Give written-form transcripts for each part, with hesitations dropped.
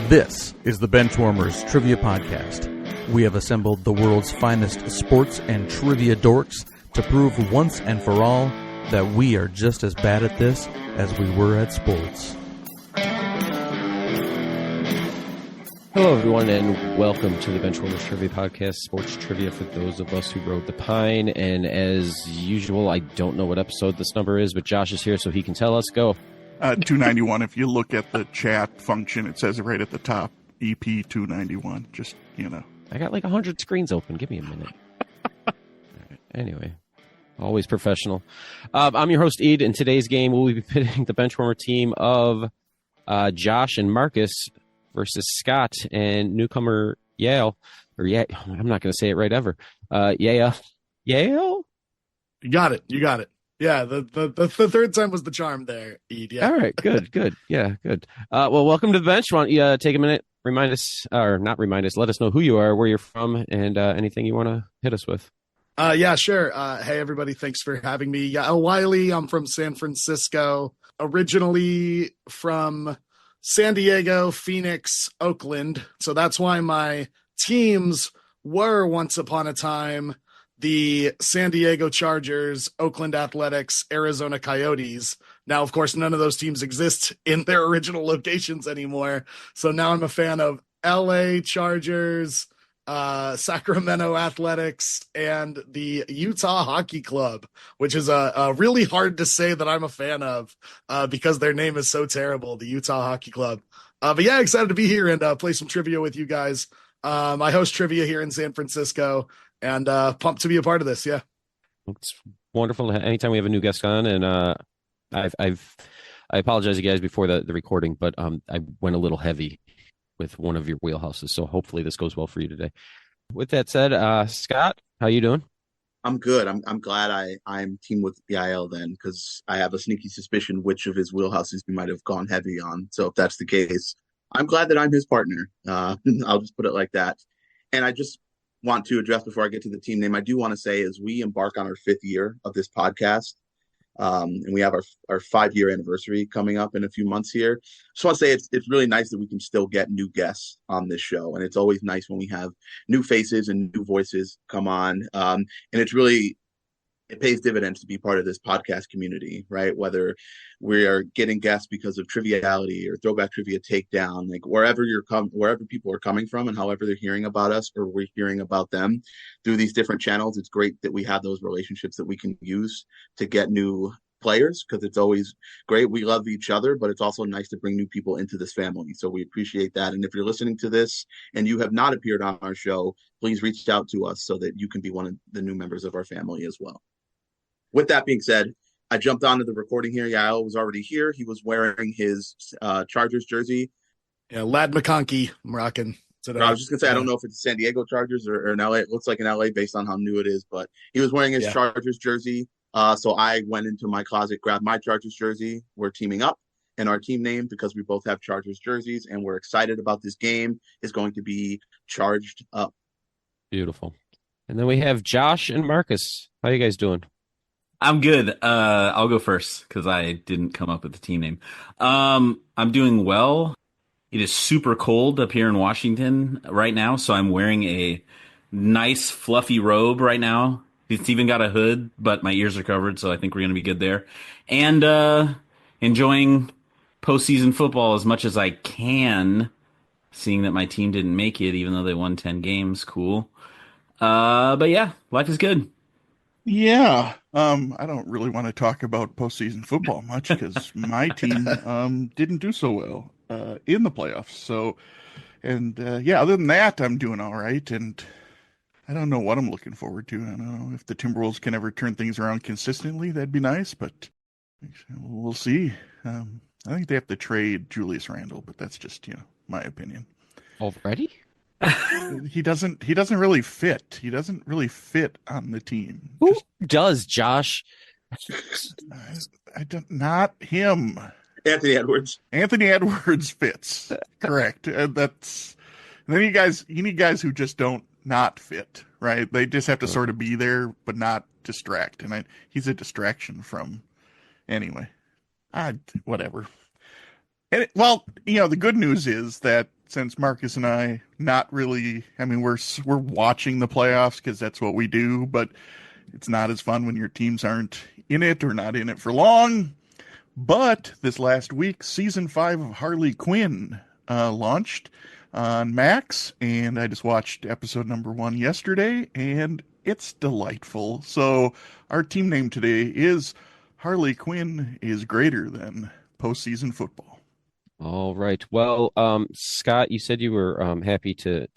This is the Benchwarmers Trivia Podcast. We have assembled the world's finest sports and trivia dorks to prove once and for all that we are just as bad at this as we were at sports. Hello, everyone, and welcome to the Benchwarmers Trivia Podcast, sports trivia for those of us who rode the pine. And as usual, I don't know what episode this number is, but Josh is here so he can tell us. Go. 291. If you look at the chat function, it says it right at the top, EP 291. Just, you know. I got like 100 screens open. Give me a minute. Right. Anyway, always professional. I'm your host, Ed. In today's game, we'll be pitting the Benchwarmer team of Josh and Marcus versus Scott and newcomer Yael. I'm not going to say it right ever. Yael? You got it. Yeah, the third time was the charm there, Ed. Yeah. All right, good. Yeah, good. Well, welcome to the bench. Why don't you take a minute, let us know who you are, where you're from, and anything you want to hit us with. Yeah, sure. Hey, everybody, thanks for having me. Yael Wylie, I'm from San Francisco, originally from San Diego, Phoenix, Oakland. So that's why my teams were once upon a time the San Diego Chargers, Oakland Athletics, Arizona Coyotes. Now, of course, none of those teams exist in their original locations anymore. So now I'm a fan of LA Chargers, Sacramento Athletics, and the Utah Hockey Club, which is a really hard to say that I'm a fan of because their name is so terrible, the Utah Hockey Club. But yeah, excited to be here and play some trivia with you guys. I host trivia here in San Francisco, and pumped to be a part of this. Yeah, it's wonderful. Anytime we have a new guest on, and I apologize to you guys before the recording, but I went a little heavy with one of your wheelhouses, so hopefully this goes well for you today. With that said, Scott, how you doing? I'm good. I'm glad I'm team with Yael then, because I have a sneaky suspicion which of his wheelhouses he might have gone heavy on. So if that's the case, I'm glad that I'm his partner. I'll just put it like that. And I just want to address before I get to the team name, I do want to say as we embark on our 5th year of this podcast, and we have our 5-year anniversary coming up in a few months here. Just want to say it's really nice that we can still get new guests on this show. And it's always nice when we have new faces and new voices come on. And it pays dividends to be part of this podcast community, right? Whether we are getting guests because of triviality or throwback trivia takedown, like wherever people are coming from and however they're hearing about us or we're hearing about them through these different channels, it's great that we have those relationships that we can use to get new players, because it's always great. We love each other, but it's also nice to bring new people into this family. So we appreciate that. And if you're listening to this and you have not appeared on our show, please reach out to us so that you can be one of the new members of our family as well. With that being said, I jumped onto the recording here. Yael was already here. He was wearing his Chargers jersey. Yeah, Lad McConkey, I'm rocking today. I was just going to say, I don't know if it's San Diego Chargers or an LA. It looks like an LA based on how new it is, but he was wearing his Chargers jersey. So I went into my closet, grabbed my Chargers jersey. We're teaming up in our team name because we both have Chargers jerseys, and we're excited about this game. It's going to be Charged Up. Beautiful. And then we have Josh and Marcus. How you guys doing? I'm good. I'll go first because I didn't come up with the team name. I'm doing well. It is super cold up here in Washington right now, so I'm wearing a nice fluffy robe right now. It's even got a hood, but my ears are covered, so I think we're going to be good there. And enjoying postseason football as much as I can, seeing that my team didn't make it, even though they won 10 games. Cool. But yeah, life is good. Yeah, I don't really want to talk about postseason football much because my team didn't do so well in the playoffs. So, and other than that, I'm doing all right. And I don't know what I'm looking forward to. I don't know if the Timberwolves can ever turn things around consistently. That'd be nice, but we'll see. I think they have to trade Julius Randle, but that's just my opinion. Already? He doesn't really fit. He doesn't really fit on the team. Who does, Josh? I don't, not him. Anthony Edwards. Anthony Edwards fits. Correct. That's. And then you need guys who just don't not fit, right? They just have to sort of be there, but not distract. And he's a distraction from. Anyway, whatever. And the good news is that since Marcus and I not really. I mean, we're watching the playoffs because that's what we do, but it's not as fun when your teams aren't in it or not in it for long. But this last week, season 5 of Harley Quinn launched on Max, and I just watched episode number 1 yesterday, and it's delightful. So our team name today is Harley Quinn is Greater Than Postseason Football. All right. Well, Scott, you said you were happy to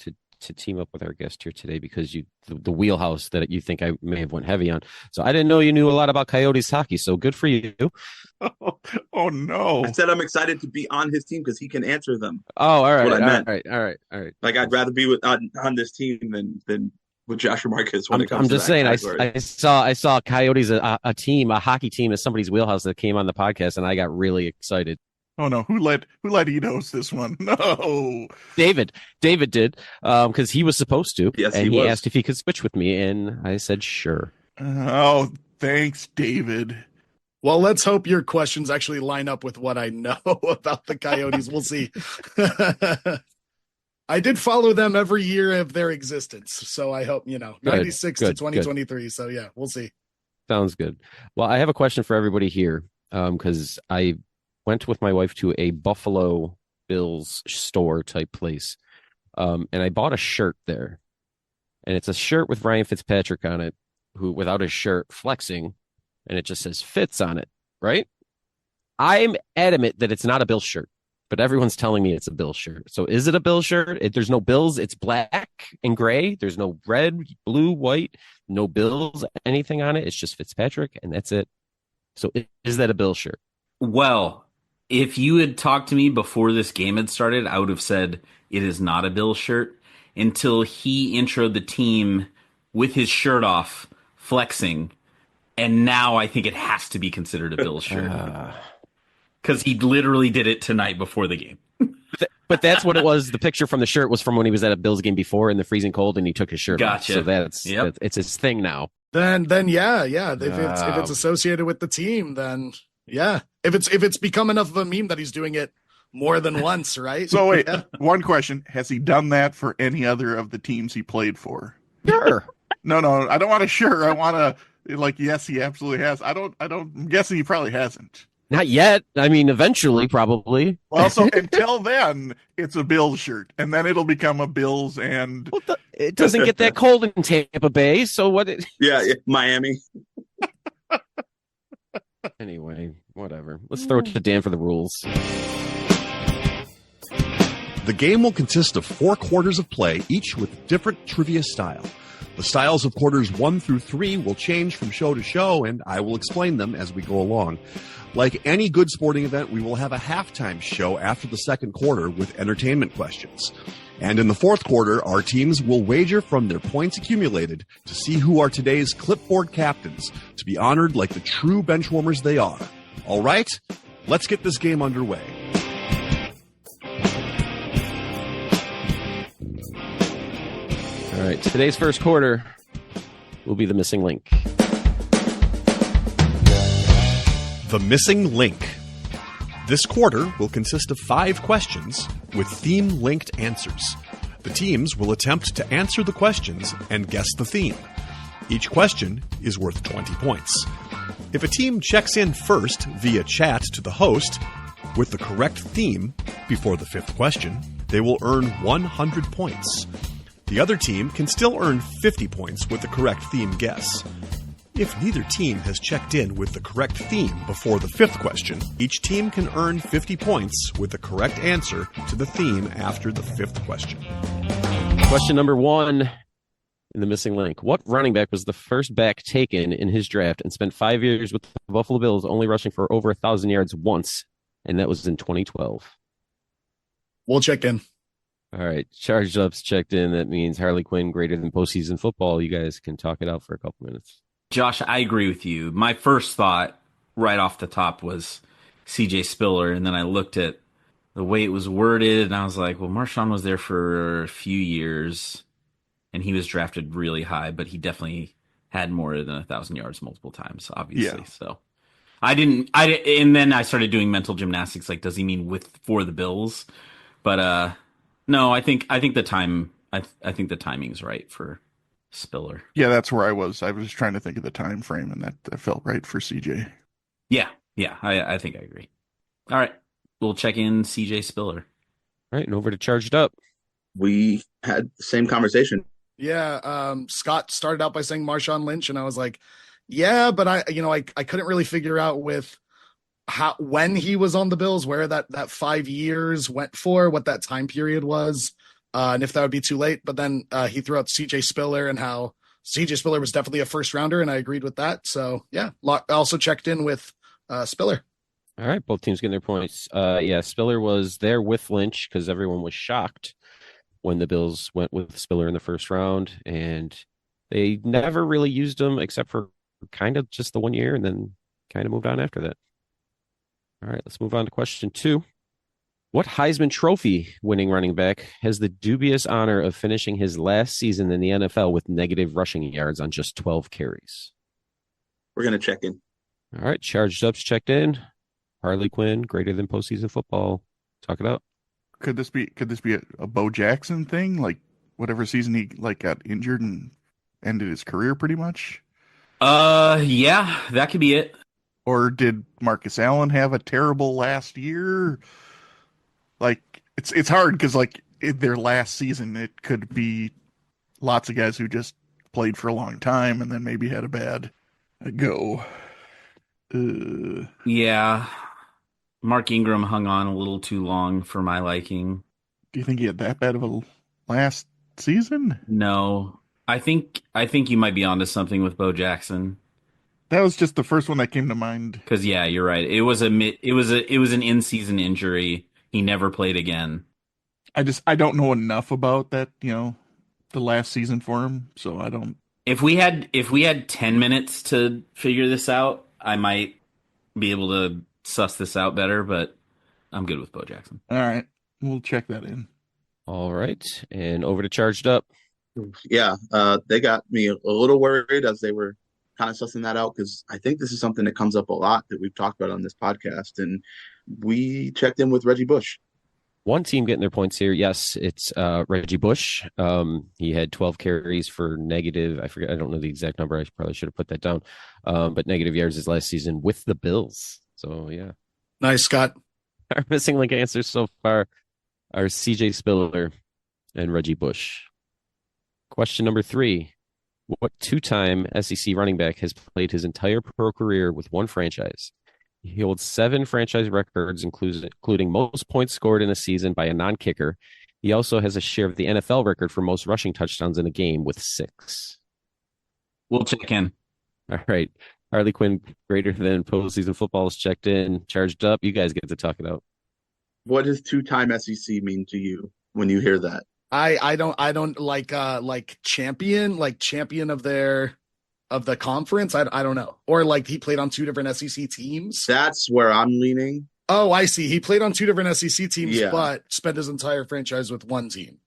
team up with our guest here today because the wheelhouse that you think I may have went heavy on. So I didn't know you knew a lot about Coyotes hockey. So good for you. Oh no! I said I'm excited to be on his team because he can answer them. Oh, all right, what I meant. All right. Like I'd rather be on this team than with Josh or Marcus when it comes. I'm just saying. I saw Coyotes a hockey team as somebody's wheelhouse that came on the podcast, and I got really excited. Oh no! Who let Edos this one? No, David did because he was supposed to. Yes, and he was. asked if he could switch with me, and I said sure. Oh, thanks, David. Well, let's hope your questions actually line up with what I know about the Coyotes. We'll see. I did follow them every year of their existence, so I hope 96 to 2023. Good. So yeah, we'll see. Sounds good. Well, I have a question for everybody here because I went with my wife to a Buffalo Bills store type place. And I bought a shirt there. And it's a shirt with Ryan Fitzpatrick on it, who without his shirt flexing, and it just says Fitz on it, right? I'm adamant that it's not a Bills shirt, but everyone's telling me it's a Bills shirt. So is it a Bills shirt? There's no Bills. It's black and gray. There's no red, blue, white, no Bills, anything on it. It's just Fitzpatrick, and that's it. So is that a Bills shirt? Well, if you had talked to me before this game had started, I would have said it is not a Bills shirt until he introed the team with his shirt off, flexing. And now I think it has to be considered a Bills shirt. Because he literally did it tonight before the game. But that's what it was. The picture from the shirt was from when he was at a Bills game before in the freezing cold, and he took his shirt off. So that's it's his thing now. Then yeah. If it's associated with the team, then yeah. If it's become enough of a meme that he's doing it more than once, right? So wait, one question: has he done that for any other of the teams he played for? Sure. No, I don't want a sure. I want to yes, he absolutely has. I'm guessing he probably hasn't. Not yet. I mean, eventually, probably. Well, so until then, it's a Bills shirt, and then it'll become a Bills and. Well, it doesn't get that cold in Tampa Bay, so what? Yeah, Miami. Anyway, whatever. Let's throw it to Dan for the rules. The game will consist of 4 quarters of play, each with different trivia style. The styles of quarters 1 through 3 will change from show to show, and I will explain them as we go along. Like any good sporting event, we will have a halftime show after the second quarter with entertainment questions. And in the fourth quarter, our teams will wager from their points accumulated to see who are today's clipboard captains, to be honored like the true benchwarmers they are. All right, let's get this game underway. All right, today's first quarter will be the missing link. The missing link. This quarter will consist of 5 questions with theme-linked answers. The teams will attempt to answer the questions and guess the theme. Each question is worth 20 points. If a team checks in first via chat to the host with the correct theme before the 5th question, they will earn 100 points. The other team can still earn 50 points with the correct theme guess. If neither team has checked in with the correct theme before the 5th question, each team can earn 50 points with the correct answer to the theme after the 5th question. Question number 1 in the missing link. What running back was the first back taken in his draft and spent 5 years with the Buffalo Bills, only rushing for over 1,000 yards once? And that was in 2012. We'll check in. All right. Charged Up's checked in. That means Harley Quinn greater than postseason football. You guys can talk it out for a couple minutes. Josh, I agree with you. My first thought right off the top was CJ Spiller, and then I looked at the way it was worded, and I was like, well, Marshawn was there for a few years, and he was drafted really high, but he definitely had more than 1,000 yards multiple times, obviously. Yeah. So and then I started doing mental gymnastics, like, does he mean for the Bills? But No, I think the time I think the timing's right for Spiller. Yeah, that's where I was. I was trying to think of the time frame, and that felt right for CJ. Yeah, yeah, I think I agree. All right, we'll check in CJ Spiller. All right, and over to Charged Up. We had the same conversation. Yeah, Scott started out by saying Marshawn Lynch, and I was like, yeah, but I couldn't really figure out with when he was on the Bills, where that 5 years went for, what that time period was, and if that would be too late. But then he threw out CJ Spiller and how CJ Spiller was definitely a first rounder, and I agreed with that. So yeah, I also checked in with Spiller. All right, both teams getting their points. Yeah, Spiller was there with Lynch because everyone was shocked when the Bills went with Spiller in the first round, and they never really used him except for kind of just the 1 year, and then kind of moved on after that. All right, let's move on to question 2. What Heisman Trophy winning running back has the dubious honor of finishing his last season in the NFL with negative rushing yards on just 12 carries? We're going to check in. All right, Charged Up's checked in. Harley Quinn, greater than postseason football. Talk it out. Could this be a Bo Jackson thing? Like whatever season he got injured and ended his career pretty much? Yeah, that could be it. Or did Marcus Allen have a terrible last year? Like it's hard because like in their last season it could be lots of guys who just played for a long time and then maybe had a bad go. Yeah. Mark Ingram hung on a little too long for my liking. Do you think he had that bad of a last season? No. I think you might be onto something with Bo Jackson. That was just the first one that came to mind. Because yeah, you're right. It was an in-season injury. He never played again. I don't know enough about that, the last season for him, so I don't. If we had 10 minutes to figure this out, I might be able to suss this out better, but I'm good with Bo Jackson. All right. We'll check that in. All right. And over to Charged Up. Yeah, they got me a little worried as they were kind of sussing that out because I think this is something that comes up a lot that we've talked about on this podcast. And we checked in with Reggie Bush. One team getting their points here. Yes, it's Reggie Bush. He had 12 carries for negative. I forget. I don't know the exact number. I probably should have put that down. But negative yards his last season with the Bills. So, yeah. Nice, Scott. Our missing link answers so far are CJ Spiller and Reggie Bush. Question number 3. What 2-time SEC running back has played his entire pro career with one franchise? He holds 7 franchise records, including most points scored in a season by a non-kicker. He also has a share of the NFL record for most rushing touchdowns in a game with 6. We'll check in. All right. Harley Quinn, greater than postseason football, is checked in. Charged Up. You guys get to talk it out. What does 2-time SEC mean to you when you hear that? I don't like champion of the conference. I don't know. Or like he played on 2 different SEC teams. That's where I'm leaning. Oh, I see. He played on 2 different SEC teams, Yeah. but spent his entire franchise with one team.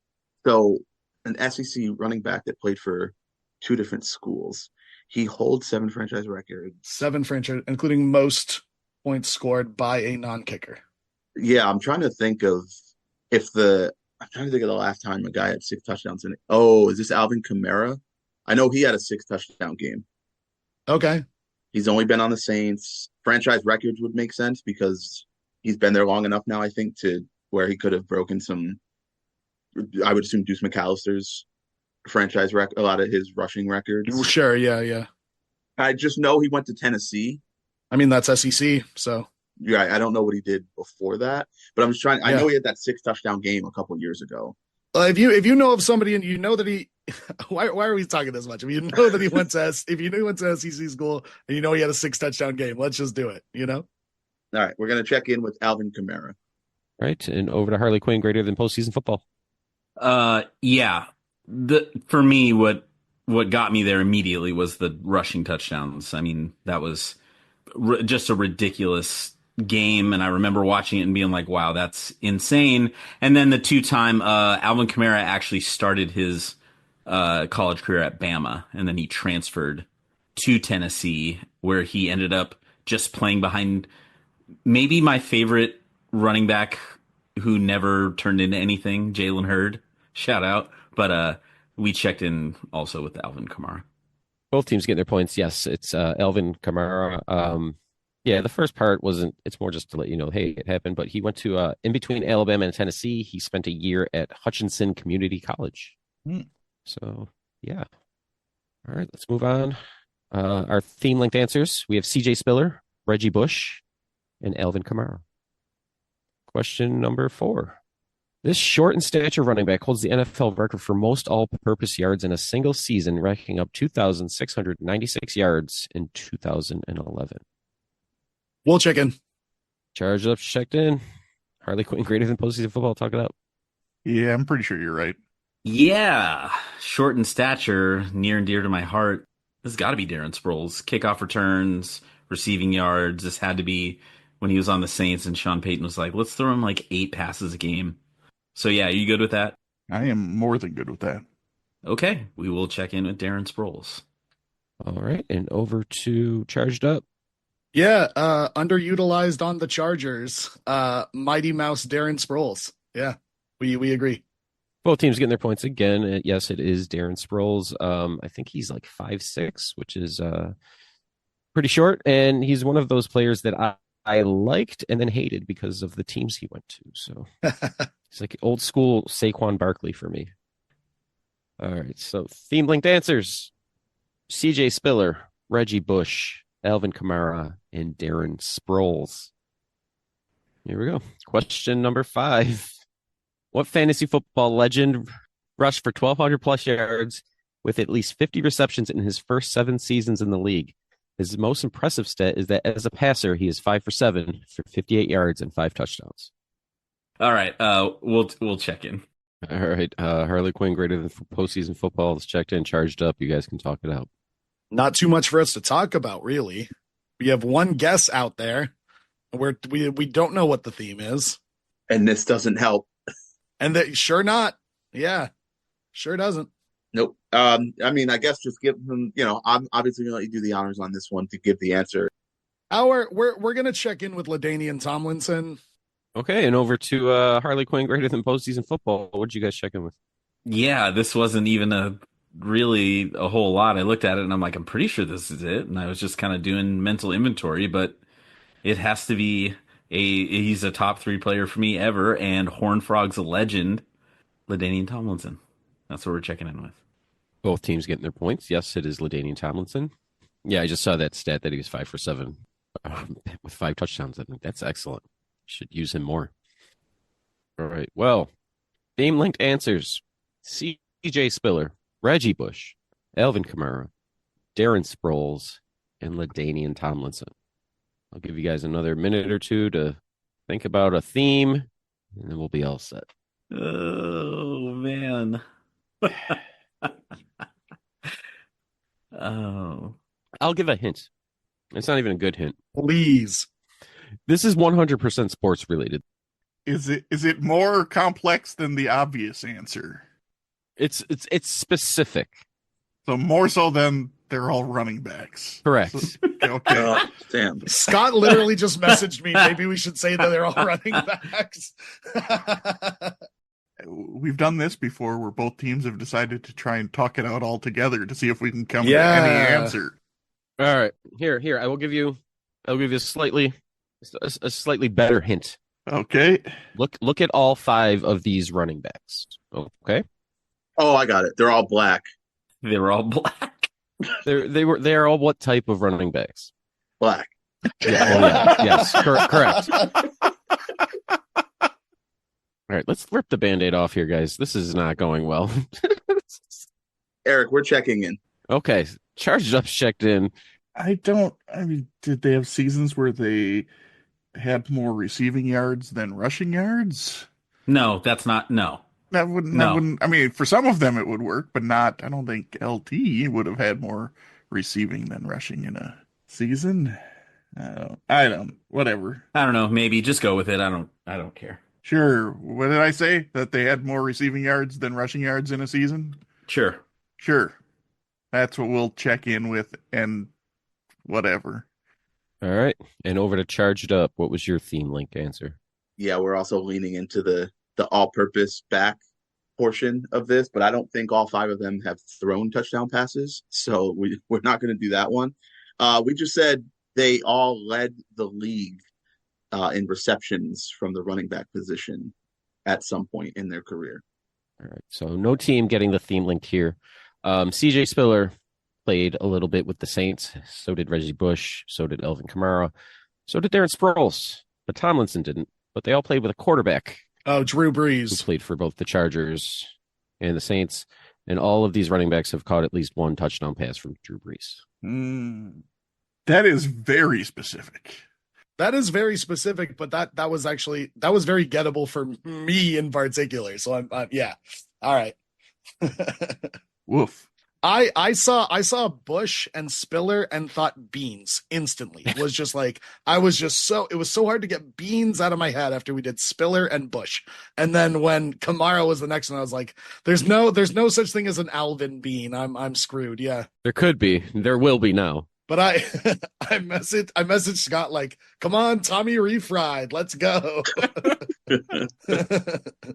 So an SEC running back that played for 2 different schools. He holds 7 franchise records. 7 franchise, including most points scored by a non-kicker. Yeah, I'm trying to think of the last time a guy had 6 touchdowns in it. Oh, is this Alvin Kamara? I know he had a 6-touchdown game. Okay. He's only been on the Saints. Franchise records would make sense because he's been there long enough now, I think, to where he could have broken some, I would assume Deuce McAllister's franchise a lot of his rushing records. Sure, yeah. I just know he went to Tennessee. I mean, that's SEC, so. Yeah, I don't know what he did before that, but I'm just trying. I know he had that 6-touchdown game a couple years ago. If you know of somebody and you know that he, why are we talking this much? If you know that he went to SEC school and you know he had a 6-touchdown game, let's just do it. All right, we're gonna check in with Alvin Kamara. Right, and over to Harley Quinn, greater than postseason football. Yeah. For me, what got me there immediately was the rushing touchdowns. I mean, that was just a ridiculous game, and I remember watching it and being like, wow, that's insane. And then the 2-time Alvin Kamara actually started his college career at Bama, and then he transferred to Tennessee, where he ended up just playing behind maybe my favorite running back who never turned into anything, Jalen Hurd, shout out. But we checked in also with Alvin Kamara. Both teams get their points. Yes, it's Alvin Kamara. Yeah, the first part wasn't, it's more just to let you know, hey, it happened. But he went to, in between Alabama and Tennessee, he spent a year at Hutchinson Community College. So, yeah. All right, let's move on. Our theme linked answers, we have CJ Spiller, Reggie Bush, and Alvin Kamara. Question number 4. This short in stature running back holds the NFL record for most all-purpose yards in a single season, racking up 2,696 yards in 2011. We'll check in. Charged up, checked in. Harley Quinn greater than postseason football. Talk it out. Yeah, I'm pretty sure you're right. Yeah, short in stature, near and dear to my heart. This has got to be Darren Sproles. Kickoff returns, receiving yards. This had to be when he was on the Saints and Sean Payton was like, let's throw him like 8 passes a game. So yeah, are you good with that? I am more than good with that. Okay, we will check in with Darren Sproles. All right, and over to Charged Up. Yeah, underutilized on the Chargers. Mighty Mouse Darren Sproles. Yeah, we agree. Both teams getting their points again. Yes, it is Darren Sproles. I think he's like 5'6", which is pretty short, and he's one of those players that I liked and then hated because of the teams he went to. So it's like old school Saquon Barkley for me. All right, so theme linked answers: CJ Spiller, Reggie Bush, Alvin Kamara, and Darren Sproles. Here we go. Question number 5. What fantasy football legend rushed for 1,200 plus yards with at least 50 receptions in his first 7 seasons in the league? His most impressive stat is that as a passer, he is 5 for 7 for 58 yards and 5 touchdowns. All right, we'll check in. All right, Harley Quinn greater than postseason football is checked in, charged up. You guys can talk it out. Not too much for us to talk about, really. We have one guess out there. We don't know what the theme is, And this doesn't help. and that sure not. Yeah, sure doesn't. Nope. I mean, I guess just give them, I'm obviously going to let you do the honors on this one to give the answer. We're going to check in with LaDainian Tomlinson. Okay, and over to Harley Quinn greater than postseason football. What did you guys check in with? Yeah, this wasn't even really a whole lot. I looked at it and I'm like, I'm pretty sure this is it. And I was just kind of doing mental inventory, but it has to be he's a top 3 player for me ever, and Horned Frog's a legend, LaDainian Tomlinson. That's what we're checking in with. Both teams getting their points. Yes, it is LaDainian Tomlinson. Yeah, I just saw that stat that he was 5 for 7 with 5 touchdowns. I think that's excellent. Should use him more. All right. Well, theme linked answers: CJ Spiller, Reggie Bush, Alvin Kamara, Darren Sproles, and LaDainian Tomlinson. I'll give you guys another minute or two to think about a theme, and then we'll be all set. Oh, man. Oh. I'll give a hint. It's not even a good hint. Please. This is 100% sports related. Is it more complex than the obvious answer? It's specific. So more so than they're all running backs. Correct. So, okay. Damn. Scott literally just messaged me. Maybe we should say that they're all running backs. We've done this before where both teams have decided to try and talk it out all together to see if we can come to any answer. All right. Here, I will give you a slightly better hint. Okay. Look at all 5 of these running backs. Okay? Oh, I got it. They're all black. They were all black. They're all what type of running backs? Black. Yeah, yes, correct. All right, let's rip the Band-Aid off here, guys. This is not going well. Eric, we're checking in. Okay, Charged Up checked in. Did they have seasons where they had more receiving yards than rushing yards? No, that's not. No. That wouldn't, I mean, for some of them it would work, but not, I don't think LT would have had more receiving than rushing in a season. Whatever. I don't know. Maybe just go with it. I don't care. Sure. What did I say? That they had more receiving yards than rushing yards in a season? Sure. That's what we'll check in with, and whatever. All right, and over to Charged Up. What was your theme link answer? yeah, we're also leaning into the all-purpose back portion of this, but I don't think all 5 of them have thrown touchdown passes, so we're not going to do that one. We just said they all led the league in receptions from the running back position at some point in their career. All right. So no team getting the theme linked here. CJ Spiller played a little bit with the Saints. So did Reggie Bush. So did Elvin Kamara. So did Darren Sproles. But Tomlinson didn't. But they all played with a quarterback. Oh, Drew Who Brees. played for both the Chargers and the Saints. And all of these running backs have caught at least one touchdown pass from Drew Brees. That is very specific. That is very specific, but that was very gettable for me in particular. So I'm yeah. All right. Woof. I saw Bush and Spiller and thought beans instantly. It was just like it was so hard to get beans out of my head after we did Spiller and Bush. And then when Kamara was the next one, I was like, there's no such thing as an Alvin Bean. I'm screwed. Yeah. There could be. There will be now. But I messaged Scott like, come on, Tommy refried. Let's go.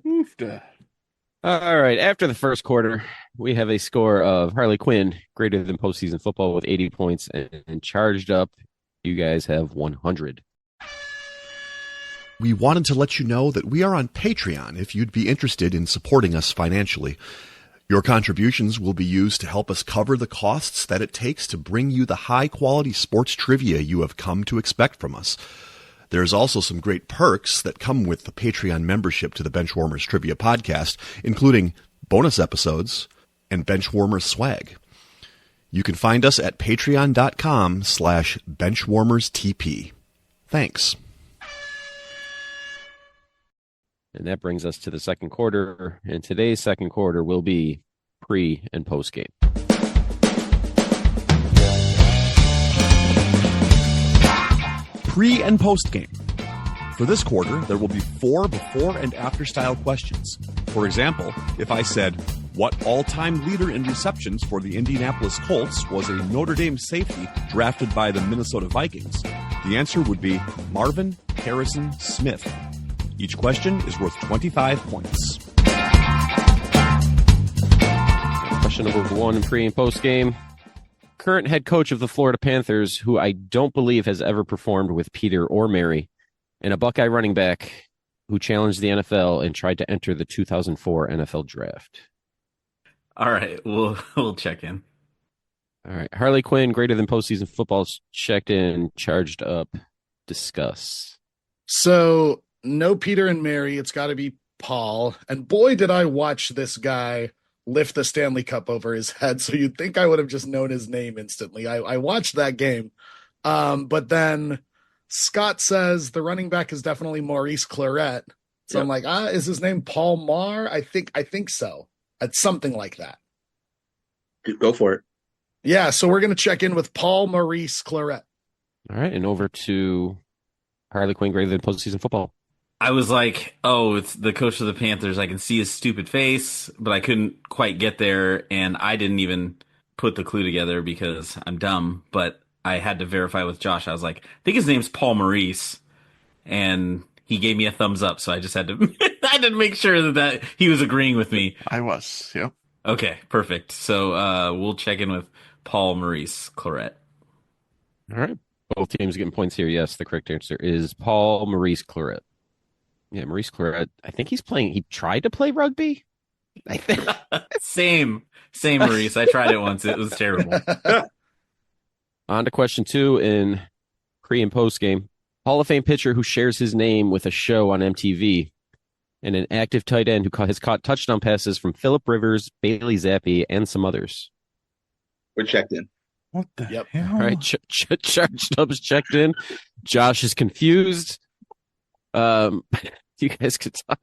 Oofda. All right. After the first quarter, we have a score of Harley Quinn greater than postseason football with 80 points and charged up. You guys have 100. We wanted to let you know that we are on Patreon if you'd be interested in supporting us financially. Your contributions will be used to help us cover the costs that it takes to bring you the high-quality sports trivia you have come to expect from us. There's also some great perks that come with the Patreon membership to the Benchwarmers Trivia Podcast, including bonus episodes and Benchwarmers swag. You can find us at patreon.com/benchwarmerstp. Thanks. And that brings us to the second quarter. And today's second quarter will be pre and post game. Pre and post game. For this quarter, there will be 4 before and after style questions. For example, if I said, what all-time leader in receptions for the Indianapolis Colts was a Notre Dame safety drafted by the Minnesota Vikings? The answer would be Marvin Harrison Smith. Each question is worth 25 points. Question number 1 in pre and post game. Current head coach of the Florida Panthers, who I don't believe has ever performed with Peter or Mary, and a Buckeye running back who challenged the NFL and tried to enter the 2004 NFL draft. All right, we'll check in. All right. Harley Quinn, greater than postseason football's checked in, charged up. Discuss. So no Peter and Mary. It's got to be Paul. And boy, did I watch this guy lift the Stanley Cup over his head. So you'd think I would have just known his name instantly. I watched that game. But then Scott says the running back is definitely Maurice Claret. So yep. I'm like, is his name Paul Marr? I think so. It's something like that. Go for it. Yeah. So we're going to check in with Paul Maurice Claret. All right. And over to Harley Quinn, greater than postseason football. I was like, oh, it's the coach of the Panthers. I can see his stupid face, but I couldn't quite get there, and I didn't even put the clue together because I'm dumb, but I had to verify with Josh. I was like, I think his name's Paul Maurice, and he gave me a thumbs up, so I just had to I had to make sure that he was agreeing with me. I was, yep. Okay, perfect. So we'll check in with Paul Maurice Claret. All right. Both teams getting points here. Yes, the correct answer is Paul Maurice Claret. Yeah, Maurice Claret. I think he tried to play rugby. I think. Same Maurice. I tried it once. It was terrible. On to question 2 in pre and post game. Hall of Fame pitcher who shares his name with a show on MTV and an active tight end who has caught touchdown passes from Phillip Rivers, Bailey Zappi, and some others. We're checked in. What the hell? All right, Charged Up's checked in. Josh is confused. You guys could talk.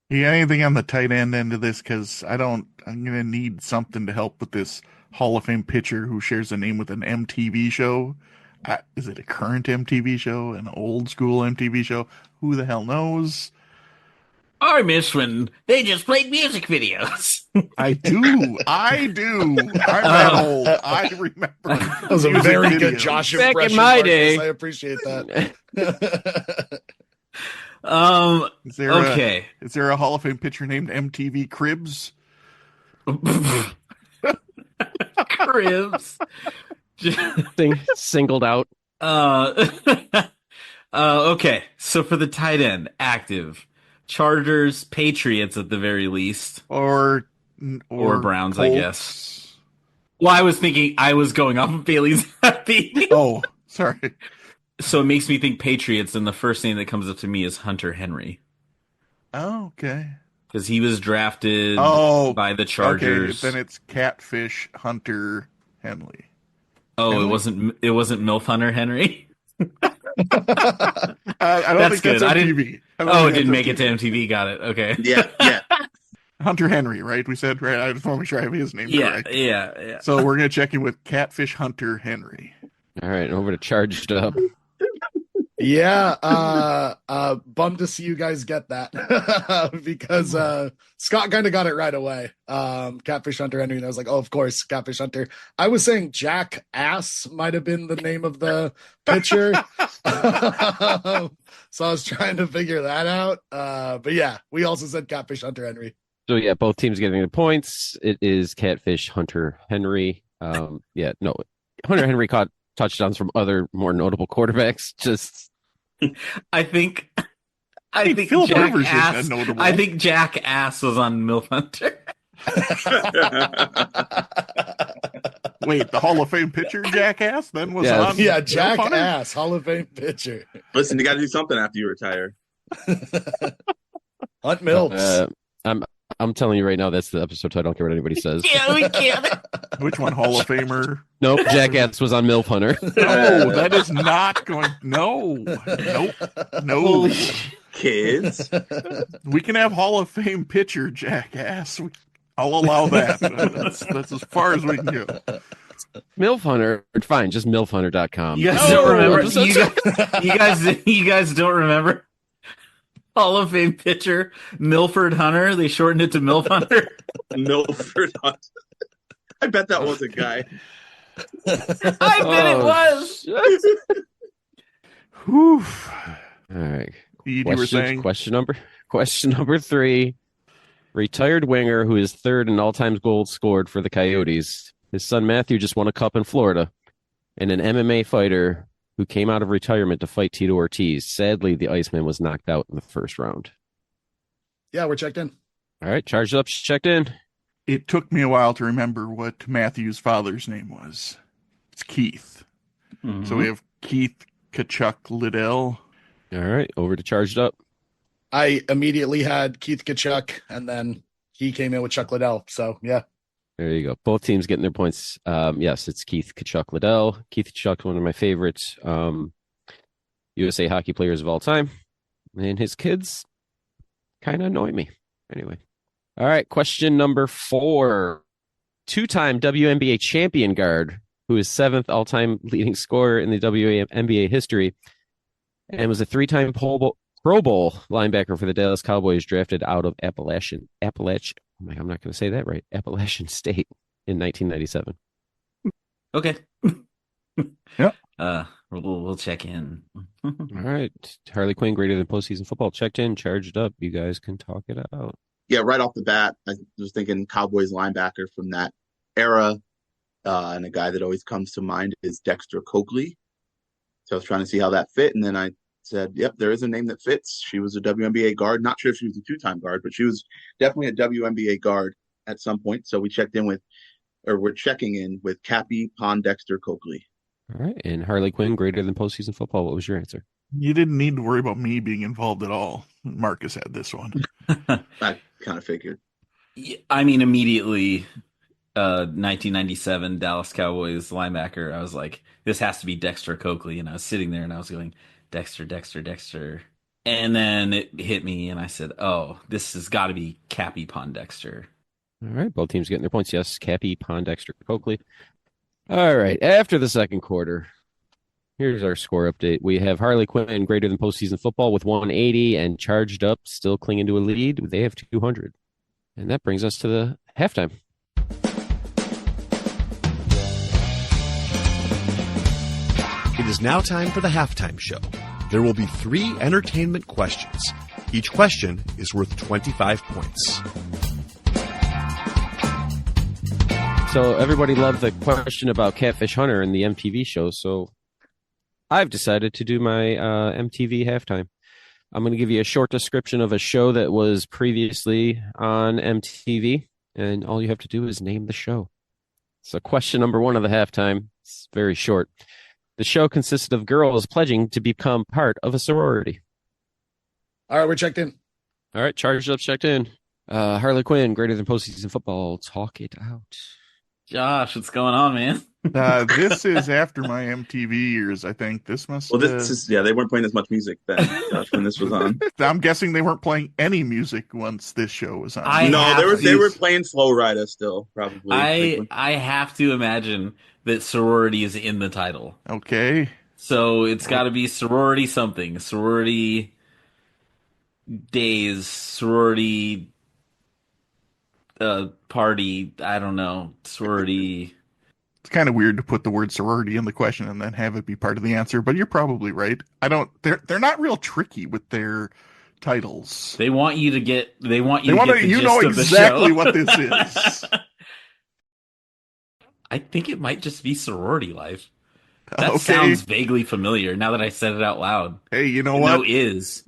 You got anything on the tight end of this? Because I'm going to need something to help with this Hall of Fame pitcher who shares a name with an MTV show. Is it a current MTV show? An old school MTV show? Who the hell knows? I miss when they just played music videos. I do. I'm that old. I remember. That was a very good Josh impression. Back in my day. I appreciate that. Is there Okay. Is there a Hall of Fame pitcher named MTV Cribs? Cribs. Singled out. Okay. So for the tight end, active, Chargers, Patriots at the very least, Or Browns, I guess. Colts? Well, I was thinking I was going off of Bailey's happy. Oh, sorry. So it makes me think Patriots, and the first name that comes up to me is Hunter Henry. Oh, okay. Because he was drafted by the Chargers. Okay, then it's Catfish Hunter Henley. Oh, Henley? it wasn't MILF Hunter Henry? I don't That's think good. that's MTV. It didn't make it to MTV. Got it. Okay. Yeah. Hunter Henry, right? We said, right? I just want to make sure I have his name correct. Yeah. So we're going to check in with Catfish Hunter Henry. All right, over to Charged Up. Yeah, bummed to see you guys get that because Scott kind of got it right away. Catfish Hunter Henry, and I was like, oh, of course, Catfish Hunter. I was saying Jack Ass might have been the name of the pitcher, so I was trying to figure that out. But yeah, we also said Catfish Hunter Henry. So yeah, both teams getting the points. It is Catfish Hunter Henry. Hunter Henry caught touchdowns from other more notable quarterbacks. I think Phil Jack Rivers Ass. is notable. I think Jack Ass was on MILF Hunter. Wait, the Hall of Fame pitcher Jackass then was Yeah. on. Yeah, Jack Hunter? Ass, Hall of Fame pitcher. Listen, you got to do something after you retire. Hunt Mills. I'm telling you right now, that's the episode, so I don't care what anybody says. Yeah, we can't. Which one? Hall of Famer? Nope, Jackass was on MILF Hunter. No, that is not going. No, nope, no. Holy Kids. We can have Hall of Fame pitcher Jackass. I'll allow that. That's as far as we can go. MILF Hunter, fine, just MILFHunter.com. You guys don't remember? You guys don't remember? Hall of Fame pitcher Milford Hunter. They shortened it to MILF Hunter. Milford Hunter. I bet that was a guy. I bet it was. Whew. All right. You were saying question number 3. Retired winger who is third in all-time goals scored for the Coyotes. His son Matthew just won a cup in Florida, and an MMA fighter who came out of retirement to fight Tito Ortiz. Sadly, the Iceman was knocked out in the first round. Yeah, we're checked in. All right, Charged Up, checked in. it took me a while to remember what Matthew's father's name was. It's Keith. Mm-hmm. So we have Keith Kachuk Liddell. All right, over to Charged Up. I immediately had Keith Kachuk, and then he came in with Chuck Liddell. So, yeah. There you go. Both teams getting their points. Yes, it's Keith Kachuk Liddell. Keith Kachuk, one of my favorites USA hockey players of all time. And his kids kind of annoy me. Anyway. All right, question number 4. Two-time WNBA champion guard, who is 7th all-time leading scorer in the WNBA history, and was a 3-time Pro Bowl linebacker for the Dallas Cowboys, drafted out of Appalachian. I'm not going to say that right. Appalachian State in 1997. Okay. Yep. We'll check in. All right. Harley Quinn, greater than postseason football, checked in, charged up. You guys can talk it out. Yeah, right off the bat, I was thinking Cowboys linebacker from that era. And a guy that always comes to mind is Dexter Coakley. So I was trying to see how that fit. And then I said, yep, there is a name that fits. She was a WNBA guard. Not sure if she was a 2-time guard, but she was definitely a WNBA guard at some point. So we're checking in with Cappy Pondexter Coakley. All right. And Harley Quinn, greater than postseason football. What was your answer? You didn't need to worry about me being involved at all. Marcus had this one. I kind of figured. I mean, immediately, 1997 Dallas Cowboys linebacker, I was like, this has to be Dexter Coakley. And I was sitting there and I was going, Dexter. And then it hit me and I said, oh, this has got to be Cappy Pondexter. All right. Both teams getting their points. Yes. Cappy Pondexter Coakley. All right. After the second quarter, here's our score update. We have Harley Quinn greater than postseason football with 180 and charged up, still clinging to a lead. They have 200. And that brings us to the halftime. It is now time for the halftime show. There will be 3 entertainment questions. Each question is worth 25 points. So everybody loved the question about Catfish Hunter in the MTV show, so I've decided to do my MTV halftime. I'm going to give you a short description of a show that was previously on MTV, and all you have to do is name the show. So question number 1 of the halftime, it's very short. The show consisted of girls pledging to become part of a sorority. All right, we're checked in. All right, charged up, checked in. Harley Quinn, greater than postseason football. Talk it out. Josh, what's going on, man? This is after my MTV years, I think. This must. Well, this is they weren't playing as much music then, Josh, when this was on. I'm guessing they weren't playing any music once this show was on. They were playing Flow Rider still, probably. I have to imagine that sorority is in the title. Okay. So it's got to be sorority something, sorority days, sorority party. I don't know, sorority. It's kind of weird to put the word sorority in the question and then have it be part of the answer, but you're probably right. They're not real tricky with their titles. They want you to get the know gist exactly of the show. what this is. I think it might just be sorority life. That sounds vaguely familiar now that I said it out loud. Hey, you know what?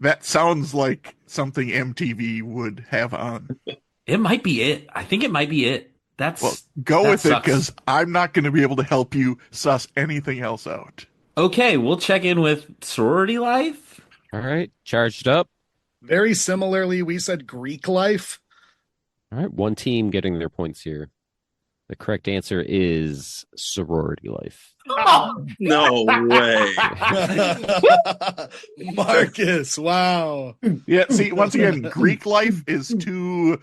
That sounds like something MTV would have on. It might be it. I think it might be it. Go with it, because I'm not going to be able to help you suss anything else out. Okay, we'll check in with sorority life. All right, charged up. Very similarly, we said Greek life. All right, one team getting their points here. The correct answer is sorority life. Oh, no way. Marcus, wow. Yeah, see, once again, Greek life is too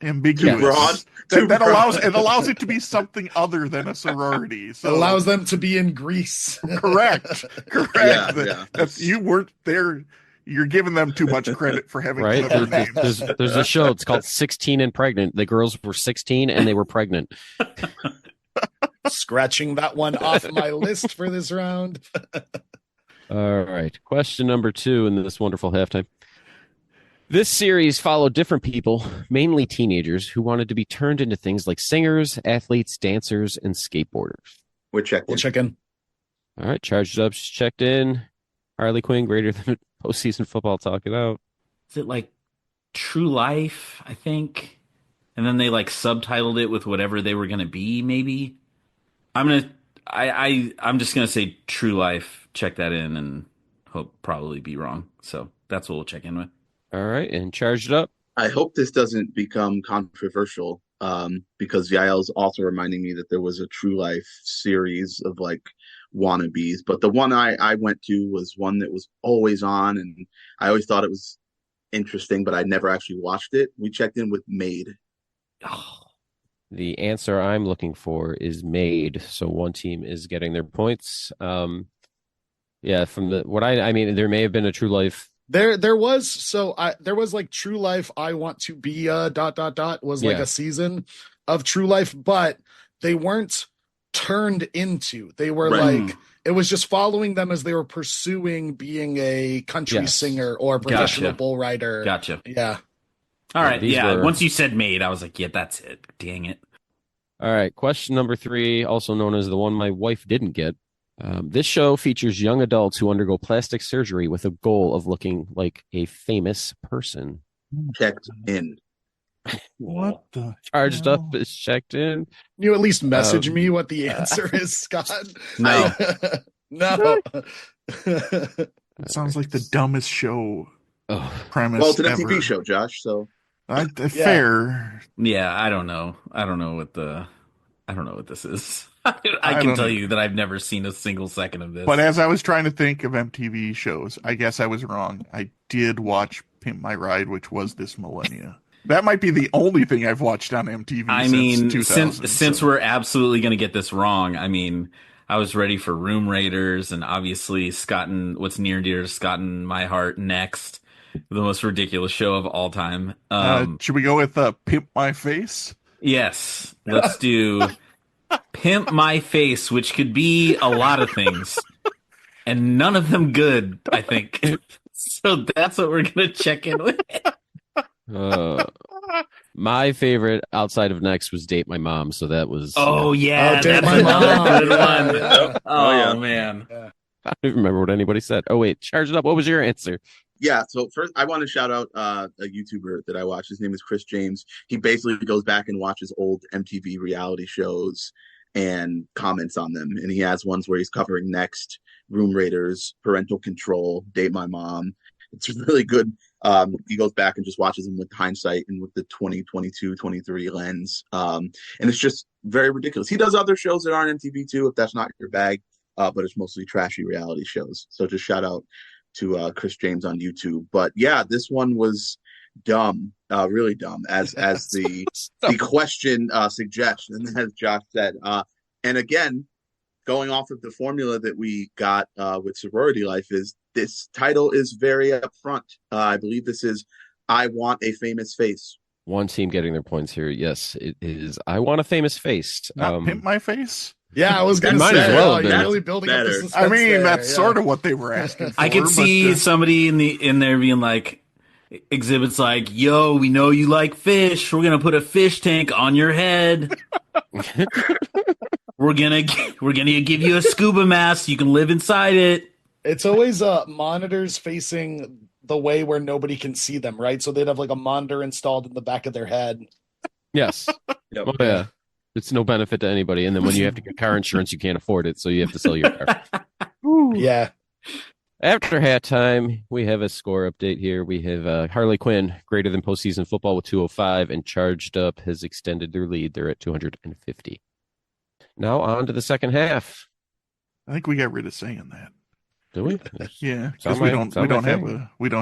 ambiguous. That allows it to be something other than a sorority. So it allows them to be in Greece. Correct. Yeah. You weren't there. You're giving them too much credit for having clever names. There's a show. It's called 16 and Pregnant. The girls were 16 and they were pregnant. Scratching that one off my list for this round. All right. Question number 2 in this wonderful halftime. This series followed different people, mainly teenagers, who wanted to be turned into things like singers, athletes, dancers, and skateboarders. We'll check in. All right. Charged up, checked in. Harley Quinn, greater than postseason football. Talk it out. Is it like True Life, I think? And then they like subtitled it with whatever they were going to be, maybe? I'm just going to say True Life. Check that in and hope probably be wrong. So that's what we'll check in with. All right, and charged up. I hope this doesn't become controversial because Yael's also reminding me that there was a True Life series of like wannabes, but the one I went to was one that was always on, and I always thought it was interesting, but I never actually watched it. We checked in with Made. Oh, the answer I'm looking for is Made. So one team is getting their points. Yeah, from I mean, there may have been a True Life. There was like True Life. I Want to Be a ... was like a season of True Life, but they weren't turned into. They were like, it was just following them as they were pursuing being a country singer or professional bull rider. Gotcha. Yeah. All right. Yeah. Once you said Made, I was like, yeah, that's it. Dang it. All right. Question number 3, also known as the one my wife didn't get. This show features young adults who undergo plastic surgery with a goal of looking like a famous person. Checked in. What the Charged up is checked in. You at least message me what the answer is, Scott. No. No. It sounds like the dumbest show premise. Well, it's an ever. MTV show, Josh. So fair. Yeah, I don't know. I don't know what this is. I can tell you that I've never seen a single second of this. But as I was trying to think of MTV shows, I guess I was wrong. I did watch Pimp My Ride, which was this millennia. That might be the only thing I've watched on MTV since 2000. Since we're absolutely going to get this wrong, I mean, I was ready for Room Raiders and obviously Scott and what's near and dear to Scott and my heart next. The most ridiculous show of all time. Should we go with Pimp My Face? Yes. Let's do Pimp My Face, which could be a lot of things. and none of them good, I think. So that's what we're going to check in with. My favorite outside of next was Date My Mom, so that was. Oh, yeah. Oh, Date That's My another Mom. good Yeah, one. yeah. Oh, man. I don't even remember what anybody said. Oh, wait, charge it up. What was your answer? Yeah, so first I want to shout out a YouTuber that I watch. His name is Chris James. He basically goes back and watches old MTV reality shows and comments on them. And he has ones where he's covering Next, Room Raiders, Parental Control, Date My Mom. It's really good. He goes back and just watches them with hindsight and with the 2022, 23 lens. And it's just very ridiculous. He does other shows that aren't MTV too, if that's not your bag, but it's mostly trashy reality shows. So just shout out to Chris James on YouTube. But yeah, this one was dumb, really dumb, as the question suggests, and as Josh said. And again, going off of the formula that we got with Sorority Life, is this title is very upfront. I believe this is I Want a Famous Face. One team getting their points here. Yes, it is. I Want a Famous Face. Not Pimp My Face. Yeah, I was going to Might say, as well you're have really building up the better. suspense I mean, there, that's yeah. sort of what they were asking for. I could see somebody in there being like, exhibits like, yo, we know you like fish. We're going to put a fish tank on your head. We're gonna give you a scuba mask. You can live inside it. It's always monitors facing the way where nobody can see them, right? So they'd have like a monitor installed in the back of their head. Yes. Yep. Oh, yeah. It's no benefit to anybody. And then when you have to get car insurance, you can't afford it. So you have to sell your car. Yeah. After halftime, we have a score update here. We have Harley Quinn greater than postseason football with 205 and Charged Up has extended their lead. They're at 250. Now on to the second half. I think we got rid of saying that. Do we? Yeah, because Sound we don't like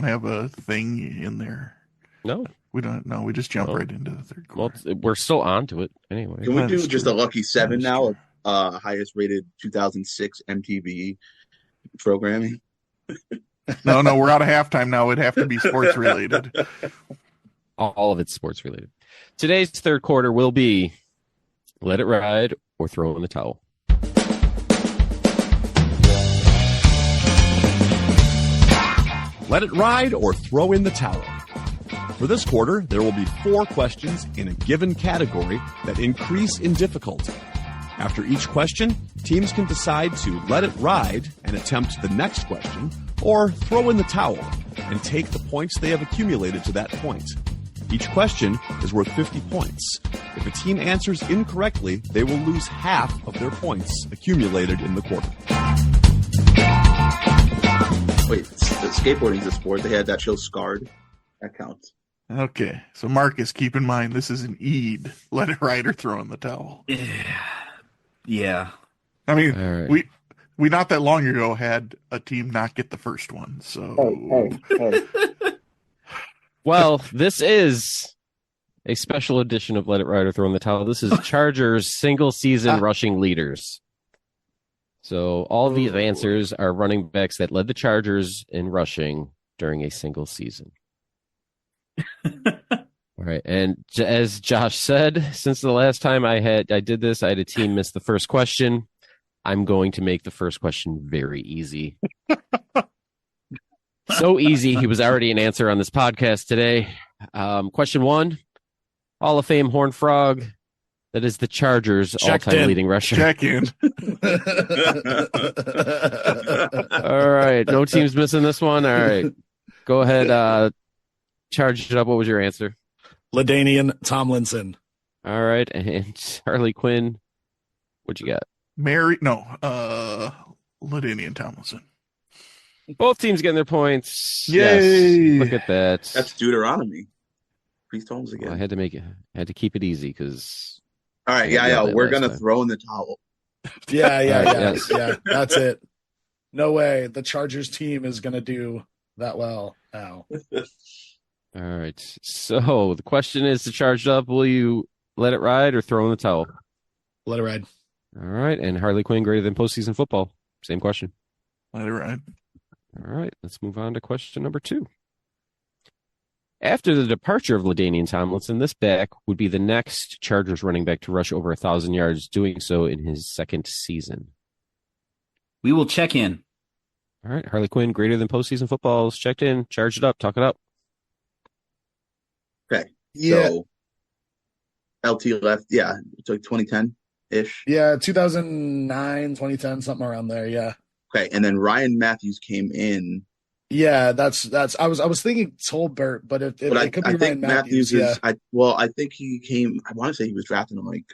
have a thing in there. No. We don't. No, we just jump Oh. right into the third Well, quarter. we're still on to it anyway. Can we That do is just true. a lucky seven That is now? true. Highest rated 2006 MTV programming. No, we're out of halftime now. It'd have to be sports related. All of it's sports related. Today's third quarter will be Let It Ride or Throw in the Towel. Let it ride or throw in the towel. For this quarter, there will be 4 questions in a given category that increase in difficulty. After each question, teams can decide to let it ride and attempt the next question, or throw in the towel and take the points they have accumulated to that point. Each question is worth 50 points. If a team answers incorrectly, they will lose half of their points accumulated in the quarter. Wait, skateboarding is a sport. They had that show Scarred. That counts. Okay, so Marcus, keep in mind this is an Eid. Let it ride or throw in the towel. Yeah. I mean, All right. we not that long ago had a team not get the first one. So Well, this is a special edition of Let It Ride or Throw in the Towel. This is Chargers single season rushing leaders. So all these answers are running backs that led the Chargers in rushing during a single season. All right, and as Josh said, since the last time I did this, I had a team miss the first question. I'm going to make the first question very easy. So easy, he was already an answer on this podcast today. Question 1, Hall of Fame Horned Frog. That is the Chargers' Checked all-time in. leading rusher. check in. All right, no teams missing this one. All right, go ahead. Charge it up. What was your answer? LaDainian Tomlinson. All right, and Harley Quinn, what you got? Ladinian Tomlinson. Both teams getting their points. Yay! Yes, look at that. That's Deuteronomy. Priest Holmes Well, again. I had to keep it easy because All right, Yeah, yeah, that we're last gonna time. throw in the towel. Yeah. Yes. Yeah. That's it. No way. The Chargers team is going to do that well now. all right. So the question is to Charged Up. Will you let it ride or throw in the towel? Let it ride. All right, and Harley Quinn greater than postseason football. Same question. Let it ride. All right, let's move on to question number 2. After the departure of LaDainian Tomlinson, this back would be the next Chargers running back to rush over 1,000 yards, doing so in his second season. We will check in. All right, Harley Quinn, greater than postseason football is checked in. Charge it up. Talk it up. Okay. Yeah. So LT left. Yeah. It's like 2010-ish. Yeah, 2009, 2010, something around there. Yeah. Okay. And then Ryan Matthews came in. Yeah, that's. I was thinking Tolbert, but it could be I Ryan think Matthews. is. I think he came. I want to say he was drafted in like